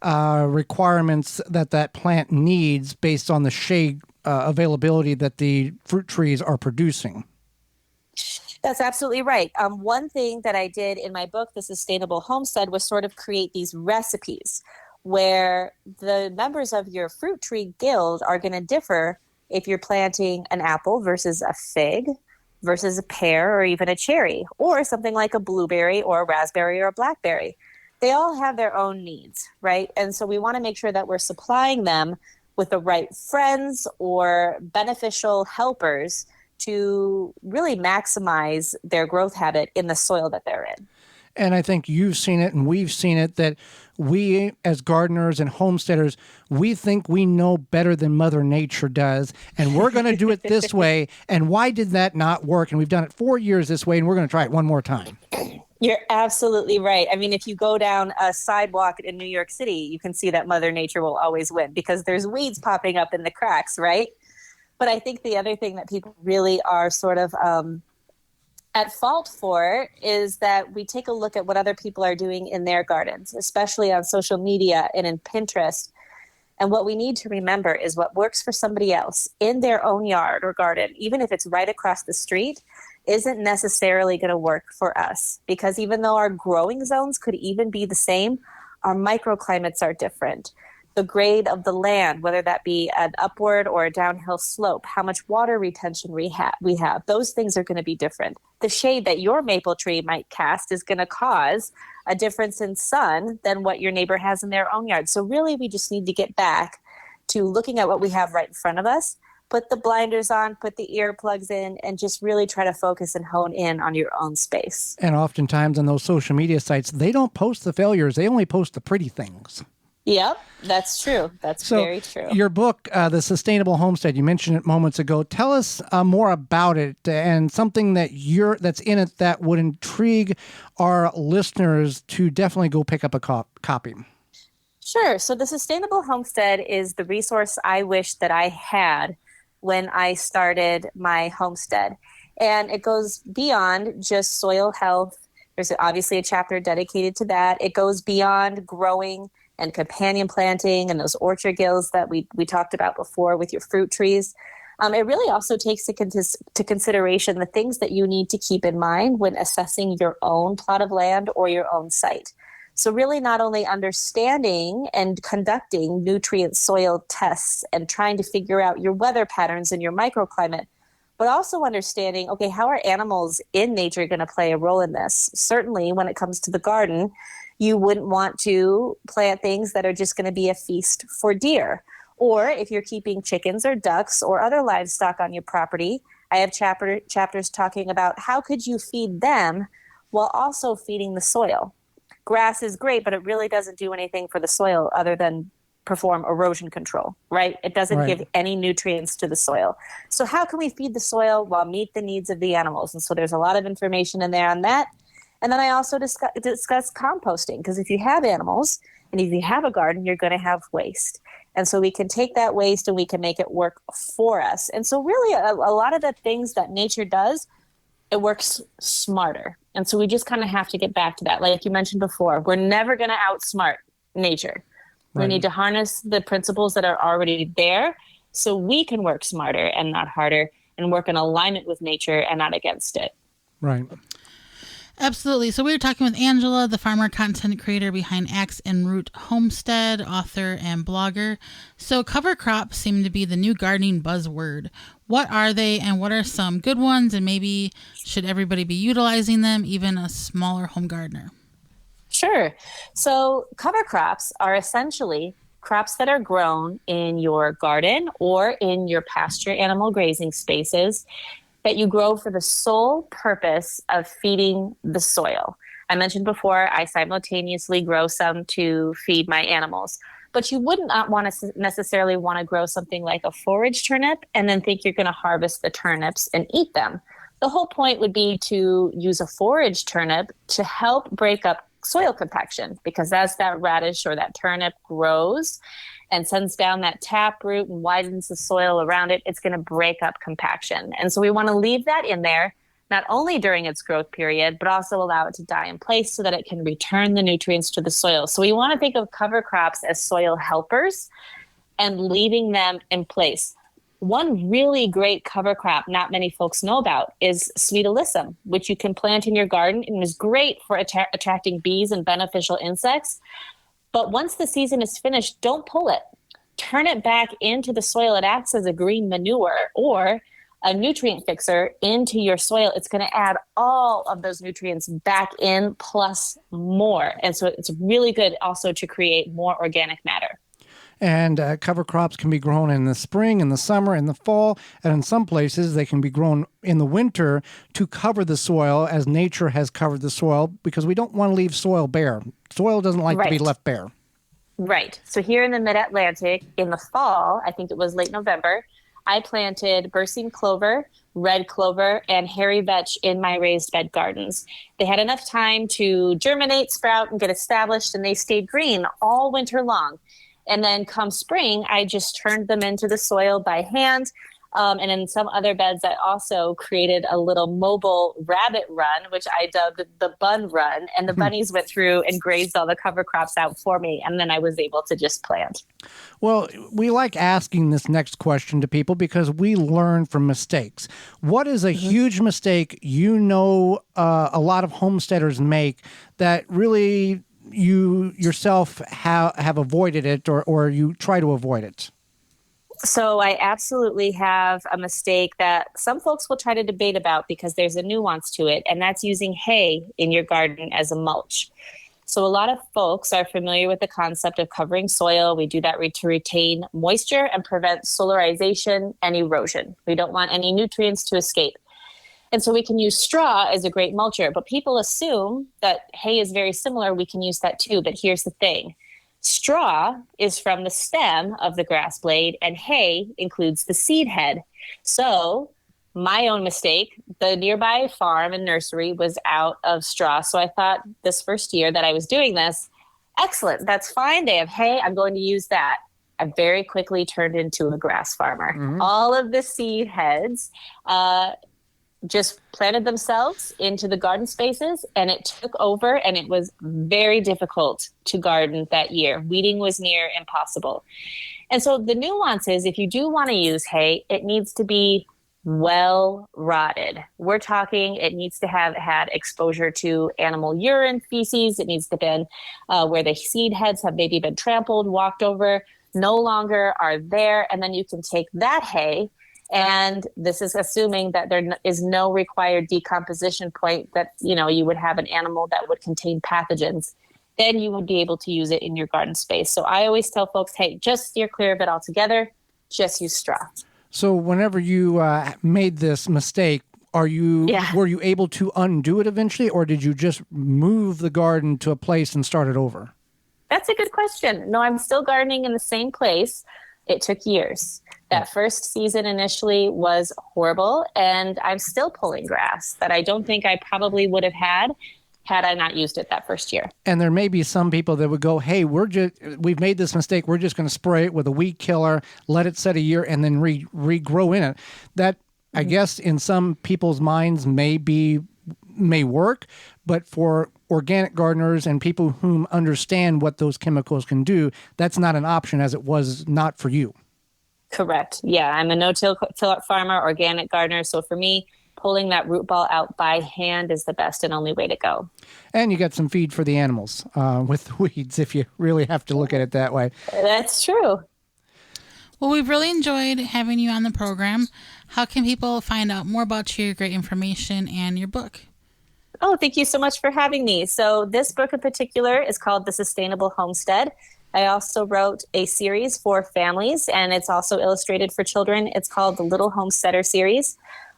requirements that plant needs based on the shade availability that the fruit trees are producing. That's absolutely right. One thing that I did in my book, The Sustainable Homestead, was sort of create these recipes where the members of your fruit tree guild are going to differ if you're planting an apple versus a fig versus a pear or even a cherry, or something like a blueberry or a raspberry or a blackberry. They all have their own needs, right? And so we want to make sure that we're supplying them with the right friends or beneficial helpers to really maximize their growth habit in the soil that they're in. And I think you've seen it and we've seen it that we as gardeners and homesteaders, we think we know better than Mother Nature does, and we're going to do it this way. And why did that not work? And we've done it 4 years this way, and we're going to try it one more time. You're absolutely right. I mean, if you go down a sidewalk in New York City, you can see that Mother Nature will always win because there's weeds popping up in the cracks, right? But I think the other thing that people really are sort of at fault for is that we take a look at what other people are doing in their gardens, especially on social media and in Pinterest. And what we need to remember is what works for somebody else in their own yard or garden, even if it's right across the street, isn't necessarily going to work for us. Because even though our growing zones could even be the same, our microclimates are different. The grade of the land, whether that be an upward or a downhill slope, how much water retention we have, those things are going to be different. The shade that your maple tree might cast is going to cause a difference in sun than what your neighbor has in their own yard. So really, we just need to get back to looking at what we have right in front of us, put the blinders on, put the earplugs in, and just really try to focus and hone in on your own space. And oftentimes on those social media sites, they don't post the failures. They only post the pretty things. Yep, that's true. That's very true. Your book, The Sustainable Homestead, you mentioned it moments ago. Tell us more about it and something that's in it that would intrigue our listeners to definitely go pick up a copy. Sure. So The Sustainable Homestead is the resource I wish that I had when I started my homestead. And it goes beyond just soil health. There's obviously a chapter dedicated to that. It goes beyond growing and companion planting and those orchard guilds that we talked about before with your fruit trees. It really also takes into consideration the things that you need to keep in mind when assessing your own plot of land or your own site. So really not only understanding and conducting nutrient soil tests and trying to figure out your weather patterns and your microclimate, but also understanding, okay, how are animals in nature going to play a role in this? Certainly when it comes to the garden, you wouldn't want to plant things that are just going to be a feast for deer. Or if you're keeping chickens or ducks or other livestock on your property, I have chapters talking about how could you feed them while also feeding the soil. Grass is great, but it really doesn't do anything for the soil other than perform erosion control, right? It doesn't give any nutrients to the soil. So how can we feed the soil while meet the needs of the animals? And so there's a lot of information in there on that. And then I also discuss composting, because if you have animals and if you have a garden, you're going to have waste. And so we can take that waste and we can make it work for us. And so really a lot of the things that nature does, it works smarter. And so we just kind of have to get back to that. Like you mentioned before, we're never going to outsmart nature. Right. We need to harness the principles that are already there so we can work smarter and not harder and work in alignment with nature and not against it. Right. Absolutely. So we were talking with Angela, the farmer content creator behind Axe and Root Homestead, author and blogger. So cover crops seem to be the new gardening buzzword. What are they and what are some good ones, and maybe should everybody be utilizing them, even a smaller home gardener? Sure. So cover crops are essentially crops that are grown in your garden or in your pasture animal grazing spaces that you grow for the sole purpose of feeding the soil. I mentioned before, I simultaneously grow some to feed my animals, but you would not want to necessarily want to grow something like a forage turnip and then think you're going to harvest the turnips and eat them. The whole point would be to use a forage turnip to help break up soil compaction, because as that radish or that turnip grows and sends down that tap root and widens the soil around it, it's going to break up compaction. And so we want to leave that in there, not only during its growth period, but also allow it to die in place so that it can return the nutrients to the soil. So we want to think of cover crops as soil helpers and leaving them in place. One really great cover crop not many folks know about is sweet alyssum, which you can plant in your garden and is great for attracting bees and beneficial insects. But once the season is finished, don't pull it. Turn it back into the soil. It acts as a green manure or a nutrient fixer into your soil. It's going to add all of those nutrients back in plus more. And so it's really good also to create more organic matter. And cover crops can be grown in the spring, in the summer, in the fall, and in some places they can be grown in the winter to cover the soil as nature has covered the soil, because we don't want to leave soil bare. Soil doesn't like to be left bare. Right. So here in the Mid-Atlantic, in the fall, I think it was late November, I planted bursting clover, red clover, and hairy vetch in my raised bed gardens. They had enough time to germinate, sprout, and get established, and they stayed green all winter long. And then come spring, I just turned them into the soil by hand. And in some other beds, I also created a little mobile rabbit run, which I dubbed the bun run. And the bunnies went through and grazed all the cover crops out for me. And then I was able to just plant. Well, we like asking this next question to people because we learn from mistakes. What is a huge mistake you know a lot of homesteaders make that really you yourself have avoided it, or you try to avoid it? So I absolutely have a mistake that some folks will try to debate about because there's a nuance to it, and that's using hay in your garden as a mulch. So a lot of folks are familiar with the concept of covering soil. We do that to retain moisture and prevent solarization and erosion. We don't want any nutrients to escape. And so we can use straw as a great mulcher, but people assume that hay is very similar. We can use that too, but here's the thing. Straw is from the stem of the grass blade, and hay includes the seed head. So my own mistake, the nearby farm and nursery was out of straw. So I thought this first year that I was doing this, excellent, that's fine. They have hay, I'm going to use that. I very quickly turned into a grass farmer. All of the seed heads just planted themselves into the garden spaces, and it took over, and it was very difficult to garden that year. Weeding was near impossible. And so the nuance is, if you do want to use hay, it needs to be well rotted. We're talking, it needs to have had exposure to animal urine, feces. It needs to have been where the seed heads have maybe been trampled, walked over, no longer are there. And then you can take that hay, and this is assuming that there is no required decomposition point, that, you know, you would have an animal that would contain pathogens. Then you would be able to use it in your garden space. So I always tell folks, hey, just steer clear of it altogether. Just use straw. So whenever you made this mistake, were you able to undo it eventually, or did you just move the garden to a place and start it over? That's a good question. No, I'm still gardening in the same place. It took years. That first season initially was horrible, and I'm still pulling grass that I don't think I probably would have had I not used it that first year. And there may be some people that would go, hey, we've made this mistake. We're just going to spray it with a weed killer, let it set a year, and then regrow in it. That, I guess, in some people's minds may work, but for organic gardeners and people who understand what those chemicals can do, that's not an option, as it was not for you. Correct. Yeah, I'm a no-till farmer, organic gardener. So for me, pulling that root ball out by hand is the best and only way to go. And you got some feed for the animals with weeds, if you really have to look at it that way. That's true. Well, we've really enjoyed having you on the program. How can people find out more about your great information and your book? Oh, thank you so much for having me. So this book in particular is called The Sustainable Homestead. I also wrote a series for families, and it's also illustrated for children. It's called the Little Homesteader series.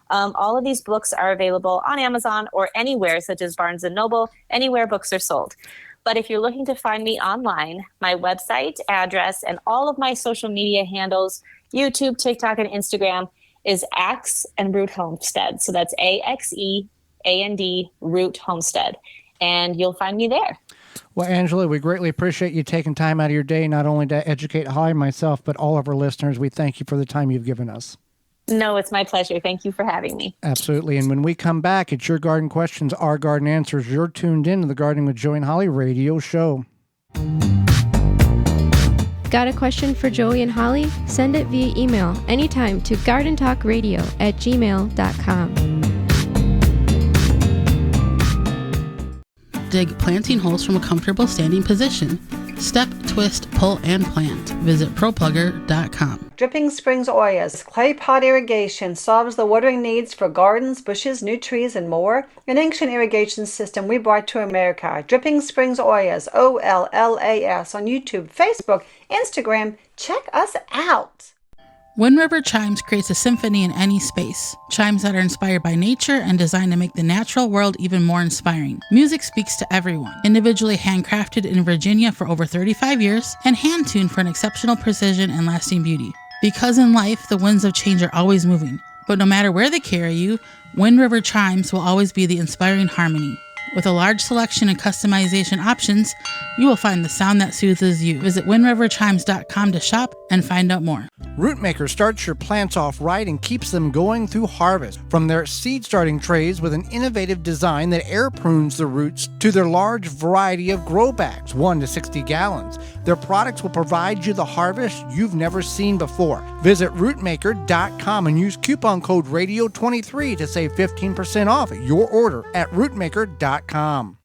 All of these books are available on Amazon or anywhere, such as Barnes & Noble, anywhere books are sold. But if you're looking to find me online, my website address and all of my social media handles, YouTube, TikTok, and Instagram, is Axe and Root Homestead. So that's AXEAND Root Homestead. And you'll find me there. Well, Angela, we greatly appreciate you taking time out of your day, not only to educate Holly and myself, but all of our listeners. We thank you for the time you've given us. No, it's my pleasure. Thank you for having me. Absolutely. And when we come back, it's Your Garden Questions, Our Garden Answers. You're tuned in to the Gardening with Joy and Holly radio show. Got a question for Joey and Holly? Send it via email anytime to gardentalkradio@gmail.com. Dig planting holes from a comfortable standing position. Step, twist, pull, and plant. Visit ProPlugger.com. Dripping Springs Oyas clay pot irrigation solves the watering needs for gardens, bushes, new trees, and more. An ancient irrigation system we brought to America. Dripping Springs Oyas, OLLAS, on YouTube, Facebook, Instagram. Check us out. Wind River Chimes creates a symphony in any space. Chimes that are inspired by nature and designed to make the natural world even more inspiring. Music speaks to everyone. Individually handcrafted in Virginia for over 35 years and hand-tuned for an exceptional precision and lasting beauty. Because in life, the winds of change are always moving. But no matter where they carry you, Wind River Chimes will always be the inspiring harmony. With a large selection and customization options, you will find the sound that soothes you. Visit windriverchimes.com to shop and find out more. Rootmaker starts your plants off right and keeps them going through harvest. From their seed starting trays with an innovative design that air prunes the roots to their large variety of grow bags, 1 to 60 gallons. Their products will provide you the harvest you've never seen before. Visit rootmaker.com and use coupon code RADIO23 to save 15% off your order at rootmaker.com.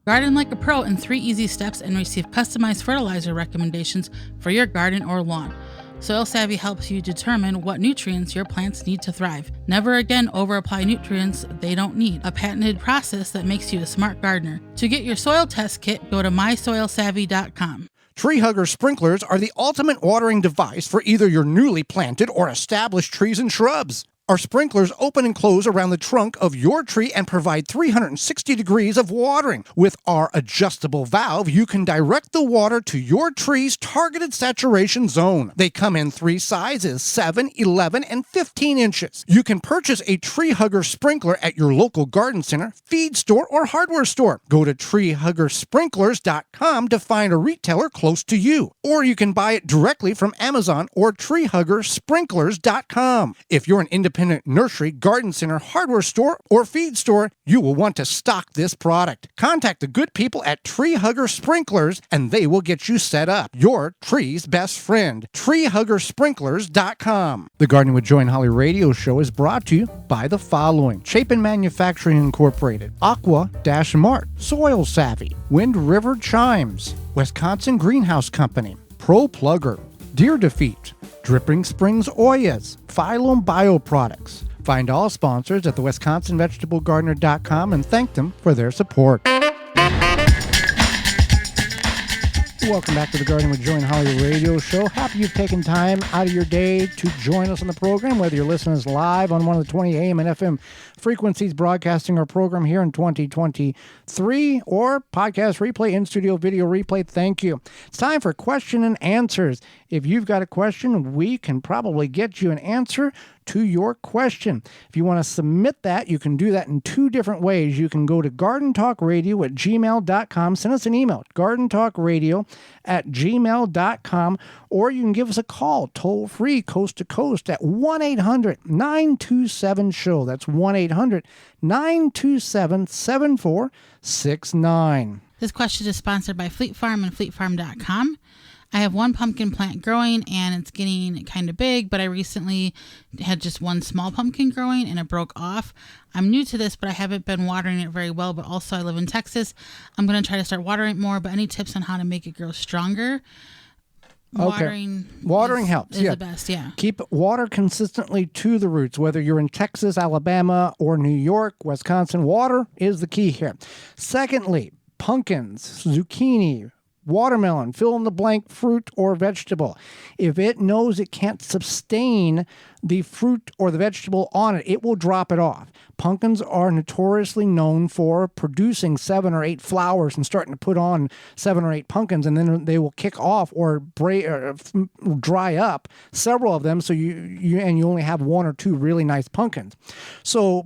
Garden like a pro in 3 easy steps and receive customized fertilizer recommendations for your garden or lawn. Soil Savvy helps you determine what nutrients your plants need to thrive. Never again over-apply nutrients they don't need. A patented process that makes you a smart gardener. To get your soil test kit, go to mysoilsavvy.com. Tree Hugger sprinklers are the ultimate watering device for either your newly planted or established trees and shrubs. Our sprinklers open and close around the trunk of your tree and provide 360 degrees of watering. With our adjustable valve, you can direct the water to your tree's targeted saturation zone. They come in 3 sizes, 7, 11, and 15 inches. You can purchase a Tree Hugger sprinkler at your local garden center, feed store, or hardware store. Go to treehuggersprinklers.com to find a retailer close to you. Or you can buy it directly from Amazon or treehuggersprinklers.com. If you're an independent nursery, garden center, hardware store, or feed store, you will want to stock this product. Contact the good people at Tree Hugger Sprinklers and they will get you set up. Your tree's best friend. treehuggersprinklers.com. The Gardening with Joy and Holly radio show is brought to you by the following: Chapin Manufacturing Incorporated, Aqua-Mart, Soil Savvy, Wind River Chimes, Wisconsin Greenhouse Company, Pro Plugger, Deer Defeat, Dripping Springs Oyas, Phylum Bioproducts. Find all sponsors at the WisconsinVegetableGardener.com and thank them for their support. Welcome back to the Gardening with Joy and Holly radio show. Happy you've taken time out of your day to join us on the program, whether you're listening to us live on one of the 20 AM and FM frequencies broadcasting our program here in 2023 or podcast replay, in-studio video replay. Thank you. It's time for question and answers. If you've got a question, we can probably get you an answer to your question. If you want to submit that, you can do that in 2 different ways. You can go to gardentalkradio@gmail.com. Send us an email, gardentalkradio@gmail.com, or you can give us a call, toll-free, coast to coast, at 1-800-927-SHOW. That's 1-800-927-7469. This question is sponsored by Fleet Farm and fleetfarm.com. I have 1 pumpkin plant growing and it's getting kind of big, but I recently had just 1 small pumpkin growing and it broke off. I'm new to this, but I haven't been watering it very well, but also I live in Texas. I'm going to try to start watering it more, but any tips on how to make it grow stronger? Watering helps. Is yeah. the best, yeah. Keep water consistently to the roots, whether you're in Texas, Alabama, or New York, Wisconsin. Water is the key here. Secondly, pumpkins, zucchini, watermelon, fill in the blank fruit or vegetable. If it knows it can't sustain the fruit or the vegetable on it, it will drop it off. Pumpkins are notoriously known for producing 7 or 8 flowers and starting to put on 7 or 8 pumpkins, and then they will kick off or break or dry up several of them. So you only have 1 or 2 really nice pumpkins. So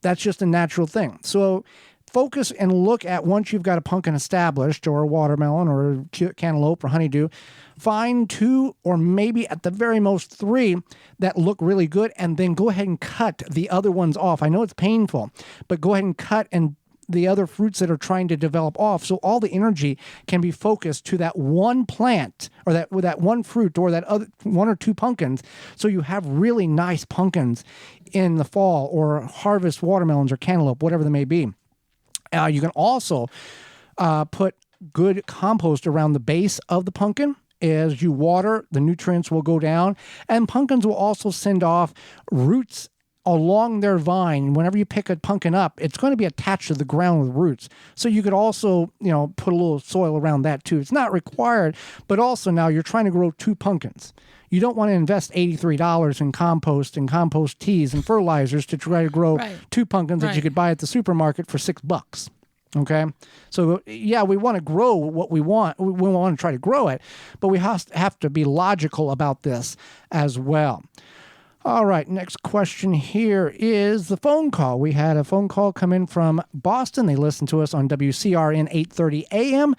that's just a natural thing. So focus and look at, once you've got a pumpkin established, or a watermelon or a cantaloupe or honeydew, find 2 or maybe at the very most 3 that look really good, and then go ahead and cut the other ones off. I know it's painful, but go ahead and cut and the other fruits that are trying to develop off. So all the energy can be focused to that one plant or that one fruit or that other one or two pumpkins. So you have really nice pumpkins in the fall, or harvest watermelons or cantaloupe, whatever they may be. You can also put good compost around the base of the pumpkin. As you water, the nutrients will go down, and pumpkins will also send off roots along their vine. Whenever you pick a pumpkin up, it's going to be attached to the ground with roots. So you could also, put a little soil around that too. It's not required, but also now you're trying to grow 2 pumpkins. You don't want to invest $83 in compost and compost teas and fertilizers to try to grow 2 pumpkins that you could buy at the supermarket for $6. Okay, so yeah, we want to grow what we want. We want to try to grow it, but we have to be logical about this as well. All right, next question here is the phone call. We had a phone call come in from Boston. They listened to us on WCRN 830 AM.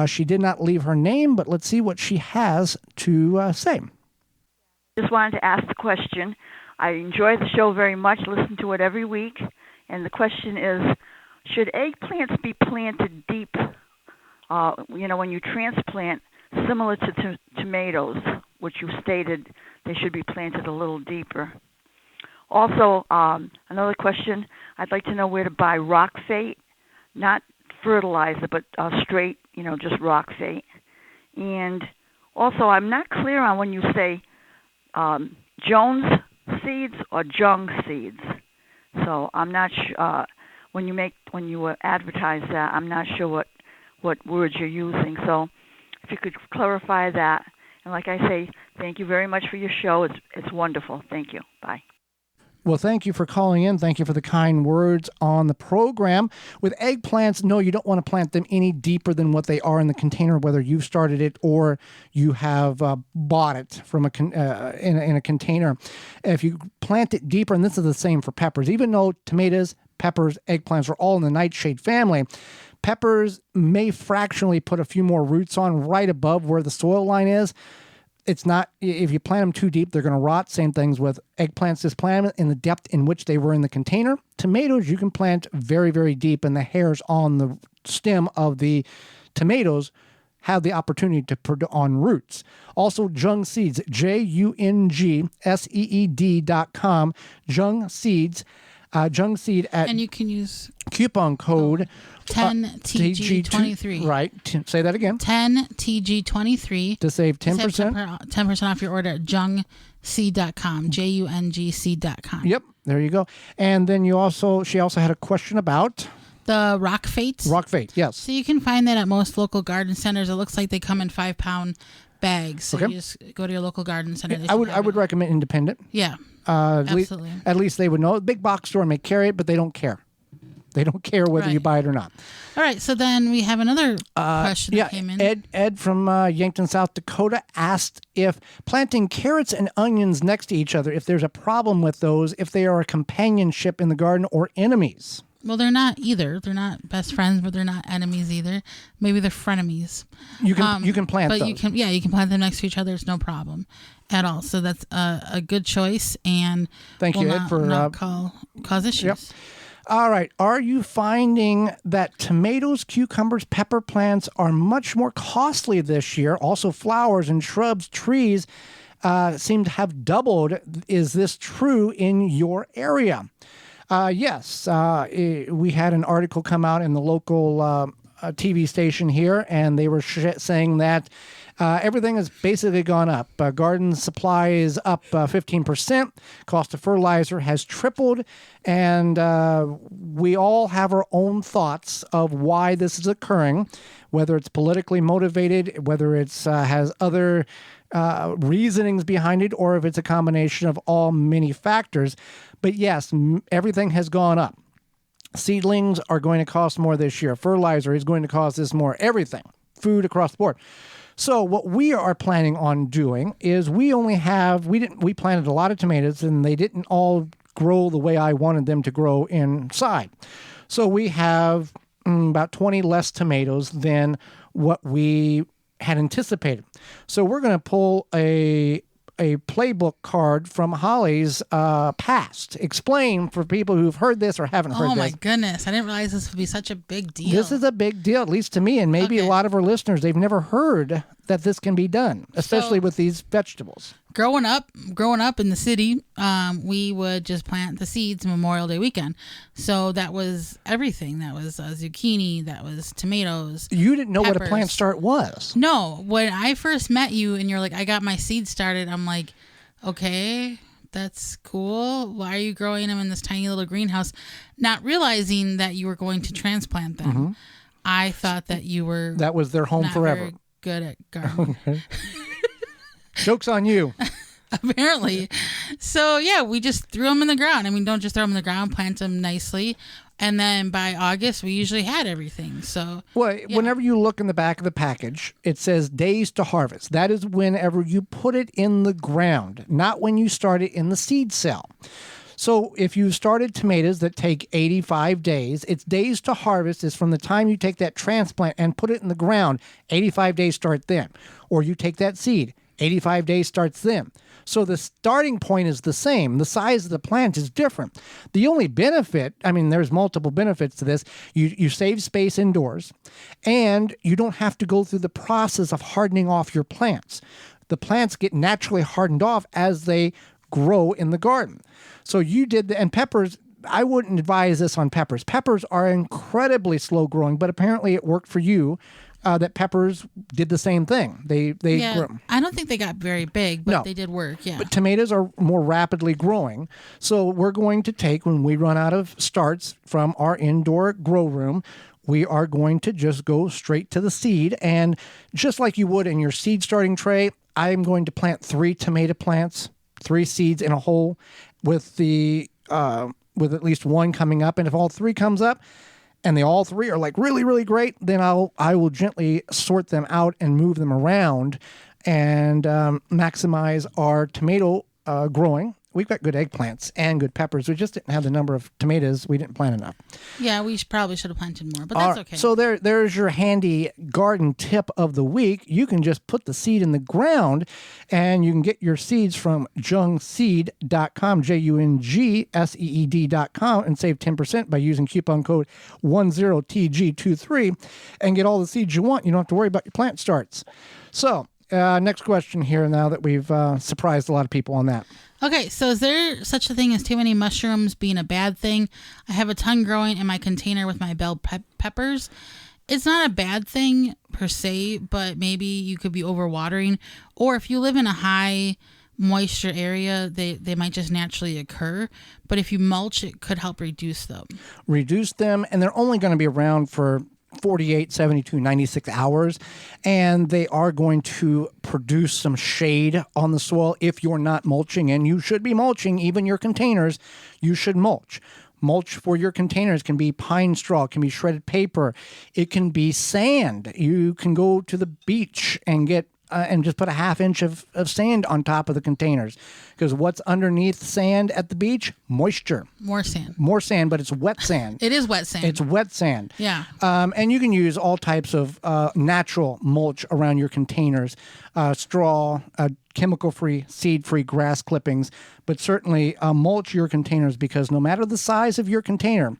She did not leave her name, but let's see what she has to say. Just wanted to ask the question. I enjoy the show very much, listen to it every week, and the question is, should eggplants be planted deep, when you transplant, similar to tomatoes, which you stated they should be planted a little deeper? Also, another question, I'd like to know where to buy rock fate, not fertilizer, but straight, just rock fate. And also, I'm not clear on when you say Jones seeds or Jung seeds. So I'm not sure. When you advertise that, I'm not sure what words you're using. So if you could clarify that. And like I say, thank you very much for your show. It's wonderful. Thank you. Bye. Well, thank you for calling in. Thank you for the kind words on the program. With eggplants, no, you don't want to plant them any deeper than what they are in the container, whether you've started it or you have bought it from in a container. If you plant it deeper, and this is the same for peppers, even though tomatoes, peppers, eggplants are all in the nightshade family, peppers may fractionally put a few more roots on right above where the soil line is. It's not, if you plant them too deep, they're going to rot. Same things with eggplants. Just plant them in the depth in which they were in the container. Tomatoes, you can plant very, very deep, and the hairs on the stem of the tomatoes have the opportunity to put on roots. Also, Jung Seeds, JUNGSEED.com, Jung Seeds. Jung Seed and you can use coupon code 10TG23. Right. Say that again. 10TG23 to save 10%. 10% off your order at jungseed.com. JUNGC.com. Yep. There you go. And then she also had a question about the rock fate. Rock fate, yes. So you can find that at most local garden centers. It looks like they come in 5-pound bags. So you just go to your local garden center. I would recommend independent. Yeah. Absolutely. At least they would know. The big box store may carry it, but they don't care. They don't care whether you buy it or not. All right. So then we have another question that came in. Ed from Yankton, South Dakota asked if planting carrots and onions next to each other, if there's a problem with those, if they are a companionship in the garden or enemies. Well, they're not either. They're not best friends, but they're not enemies either. Maybe they're frenemies. You can plant those. You can plant them next to each other. It's no problem at all. So that's a good choice, and thank you, Ed, for not cause issues. Yep. All right. Are you finding that tomatoes, cucumbers, pepper plants are much more costly this year? Also, flowers and shrubs, trees seem to have doubled. Is this true in your area? Yes. We had an article come out in the local TV station here, and they were saying that everything has basically gone up. Garden supply is up 15%. Cost of fertilizer has tripled, and we all have our own thoughts of why this is occurring, whether it's politically motivated, whether it's has other reasonings behind it, or if it's a combination of all many factors. But yes, everything has gone up. Seedlings are going to cost more this year. Fertilizer is going to cost this more. Everything. Food across the board. So what we are planning on doing is we planted a lot of tomatoes, and they didn't all grow the way I wanted them to grow inside. So we have about 20 less tomatoes than what we had anticipated. So we're going to pull a a playbook card from Holly's past. Explain for people who've heard this or haven't heard this. Oh my goodness. I didn't realize this would be such a big deal. This is a big deal, at least to me, and maybe a lot of our listeners, they've never heard that this can be done, especially with these vegetables. Growing up in the city, we would just plant the seeds Memorial Day weekend. So that was everything. That was zucchini. That was tomatoes. You didn't know peppers. what a plant start was. No. When I first met you and you're like, I got my seeds started, I'm like, okay, that's cool. Why are you growing them in this tiny little greenhouse? Not realizing that you were going to transplant them. Mm-hmm. I thought that you were... That was their home forever. Very good at gardening. Okay. Joke's on you. Apparently. So, yeah, we just threw them in the ground. I mean, don't just throw them in the ground, plant them nicely. And then by August, we usually had everything. So, whenever you look in the back of the package, it says days to harvest. That is whenever you put it in the ground, not when you start it in the seed cell. So if you started tomatoes that take 85 days, its days to harvest is from the time you take that transplant and put it in the ground. 85 days start then. Or you take that seed, 85 days starts then. So the starting point is the same. The size of the plant is different. The only benefit, I mean, there's multiple benefits to this. You save space indoors, and you don't have to go through the process of hardening off your plants. The plants get naturally hardened off as they grow in the garden. So you did and peppers, I wouldn't advise this on peppers. Peppers are incredibly slow growing, but apparently it worked for you. That peppers did the same thing. They grew. I don't think they got very big, but they did work. Yeah. But tomatoes are more rapidly growing. So we're going to take, when we run out of starts from our indoor grow room, we are going to just go straight to the seed. And just like you would in your seed starting tray, I'm going to plant 3 tomato plants, 3 seeds in a hole with with at least 1 coming up. And if all 3 comes up, and they all 3 are like really, really great, then I will gently sort them out and move them around and maximize our tomato growing. We've got good eggplants and good peppers. We just didn't have the number of tomatoes. We didn't plant enough. Yeah, we probably should have planted more, but that's okay. So there's your handy garden tip of the week. You can just put the seed in the ground, and you can get your seeds from jungseed.com, JUNGSEED.com, and save 10% by using coupon code 10TG23 and get all the seeds you want. You don't have to worry about your plant starts. So next question here now that we've surprised a lot of people on that. Okay, so is there such a thing as too many mushrooms being a bad thing? I have a ton growing in my container with my bell peppers. It's not a bad thing per se, but maybe you could be overwatering. Or if you live in a high moisture area, they might just naturally occur. But if you mulch, it could help reduce them. Reduce them, and they're only going to be around for 48, 72, 96 hours, and they are going to produce some shade on the soil if you're not mulching, and you should be mulching. Even your containers, you should mulch. Mulch for your containers can be pine straw, it can be shredded paper, it can be sand. You can go to the beach and get and just put a ½ inch of sand on top of the containers. Because what's underneath sand at the beach? Moisture. More sand. More sand, but it's wet sand. It is wet sand. It's wet sand. Yeah. And you can use all types of natural mulch around your containers. Straw, chemical-free, seed-free grass clippings. But certainly mulch your containers, because no matter the size of your container,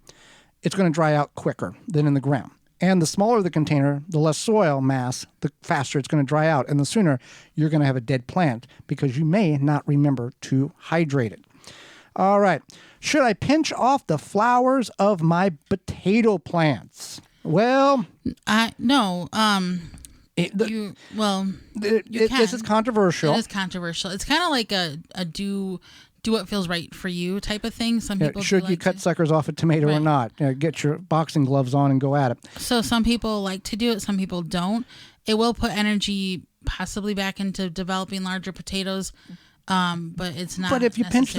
it's going to dry out quicker than in the ground. And the smaller the container, the less soil mass, the faster it's going to dry out. And the sooner you're going to have a dead plant because you may not remember to hydrate it. All right. Should I pinch off the flowers of my potato plants? Well, no. You can. This is controversial. It is controversial. It's kind of like a do what feels right for you type of thing. Some people should you cut suckers off a tomato or not? Get your boxing gloves on and go at it. So some people like to do it, some people don't. It will put energy possibly back into developing larger potatoes, but it's not. But if you pinch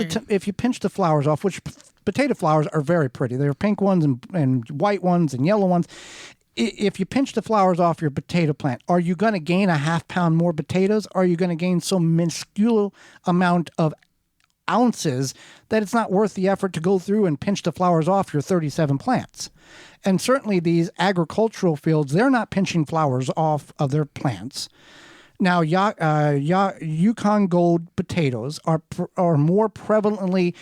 the flowers off, which potato flowers are very pretty, there are pink ones and white ones and yellow ones. If you pinch the flowers off your potato plant, are you going to gain a ½ pound more potatoes? Or are you going to gain some minuscule amount of ounces that it's not worth the effort to go through and pinch the flowers off your 37 plants? And certainly these agricultural fields, they're not pinching flowers off of their plants. Now, Yukon Gold potatoes are more prevalently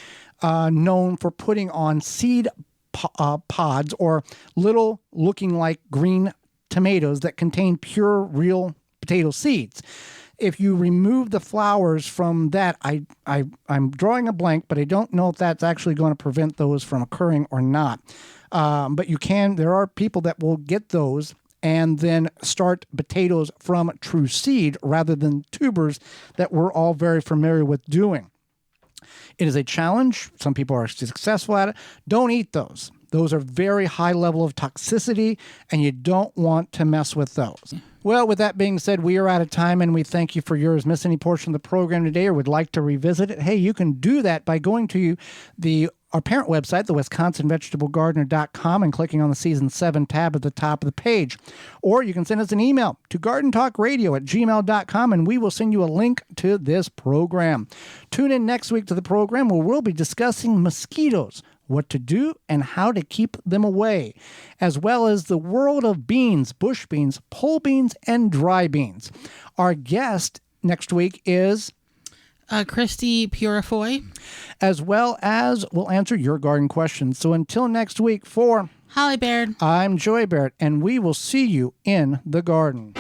known for putting on seed pods or little looking like green tomatoes that contain pure real potato seeds. If you remove the flowers from that, I'm drawing a blank, but I don't know if that's actually going to prevent those from occurring or not. But there are people that will get those and then start potatoes from true seed rather than tubers that we're all very familiar with doing. It is a challenge. Some people are successful at it. Don't eat those. Those are very high level of toxicity, and you don't want to mess with those. Well, with that being said, we are out of time, and we thank you for yours. Miss any portion of the program today or would like to revisit it? Hey, you can do that by going to our parent website, the WisconsinVegetableGardener.com, and clicking on the Season 7 tab at the top of the page. Or you can send us an email to gardentalkradio@gmail.com, and we will send you a link to this program. Tune in next week to the program where we'll be discussing mosquitoes, what to do and how to keep them away, as well as the world of beans, bush beans, pole beans, and dry beans. Our guest next week is Christy Purifoy, as well as we'll answer your garden questions. So until next week, for Holly Baird, I'm Joy Baird, and we will see you in the garden.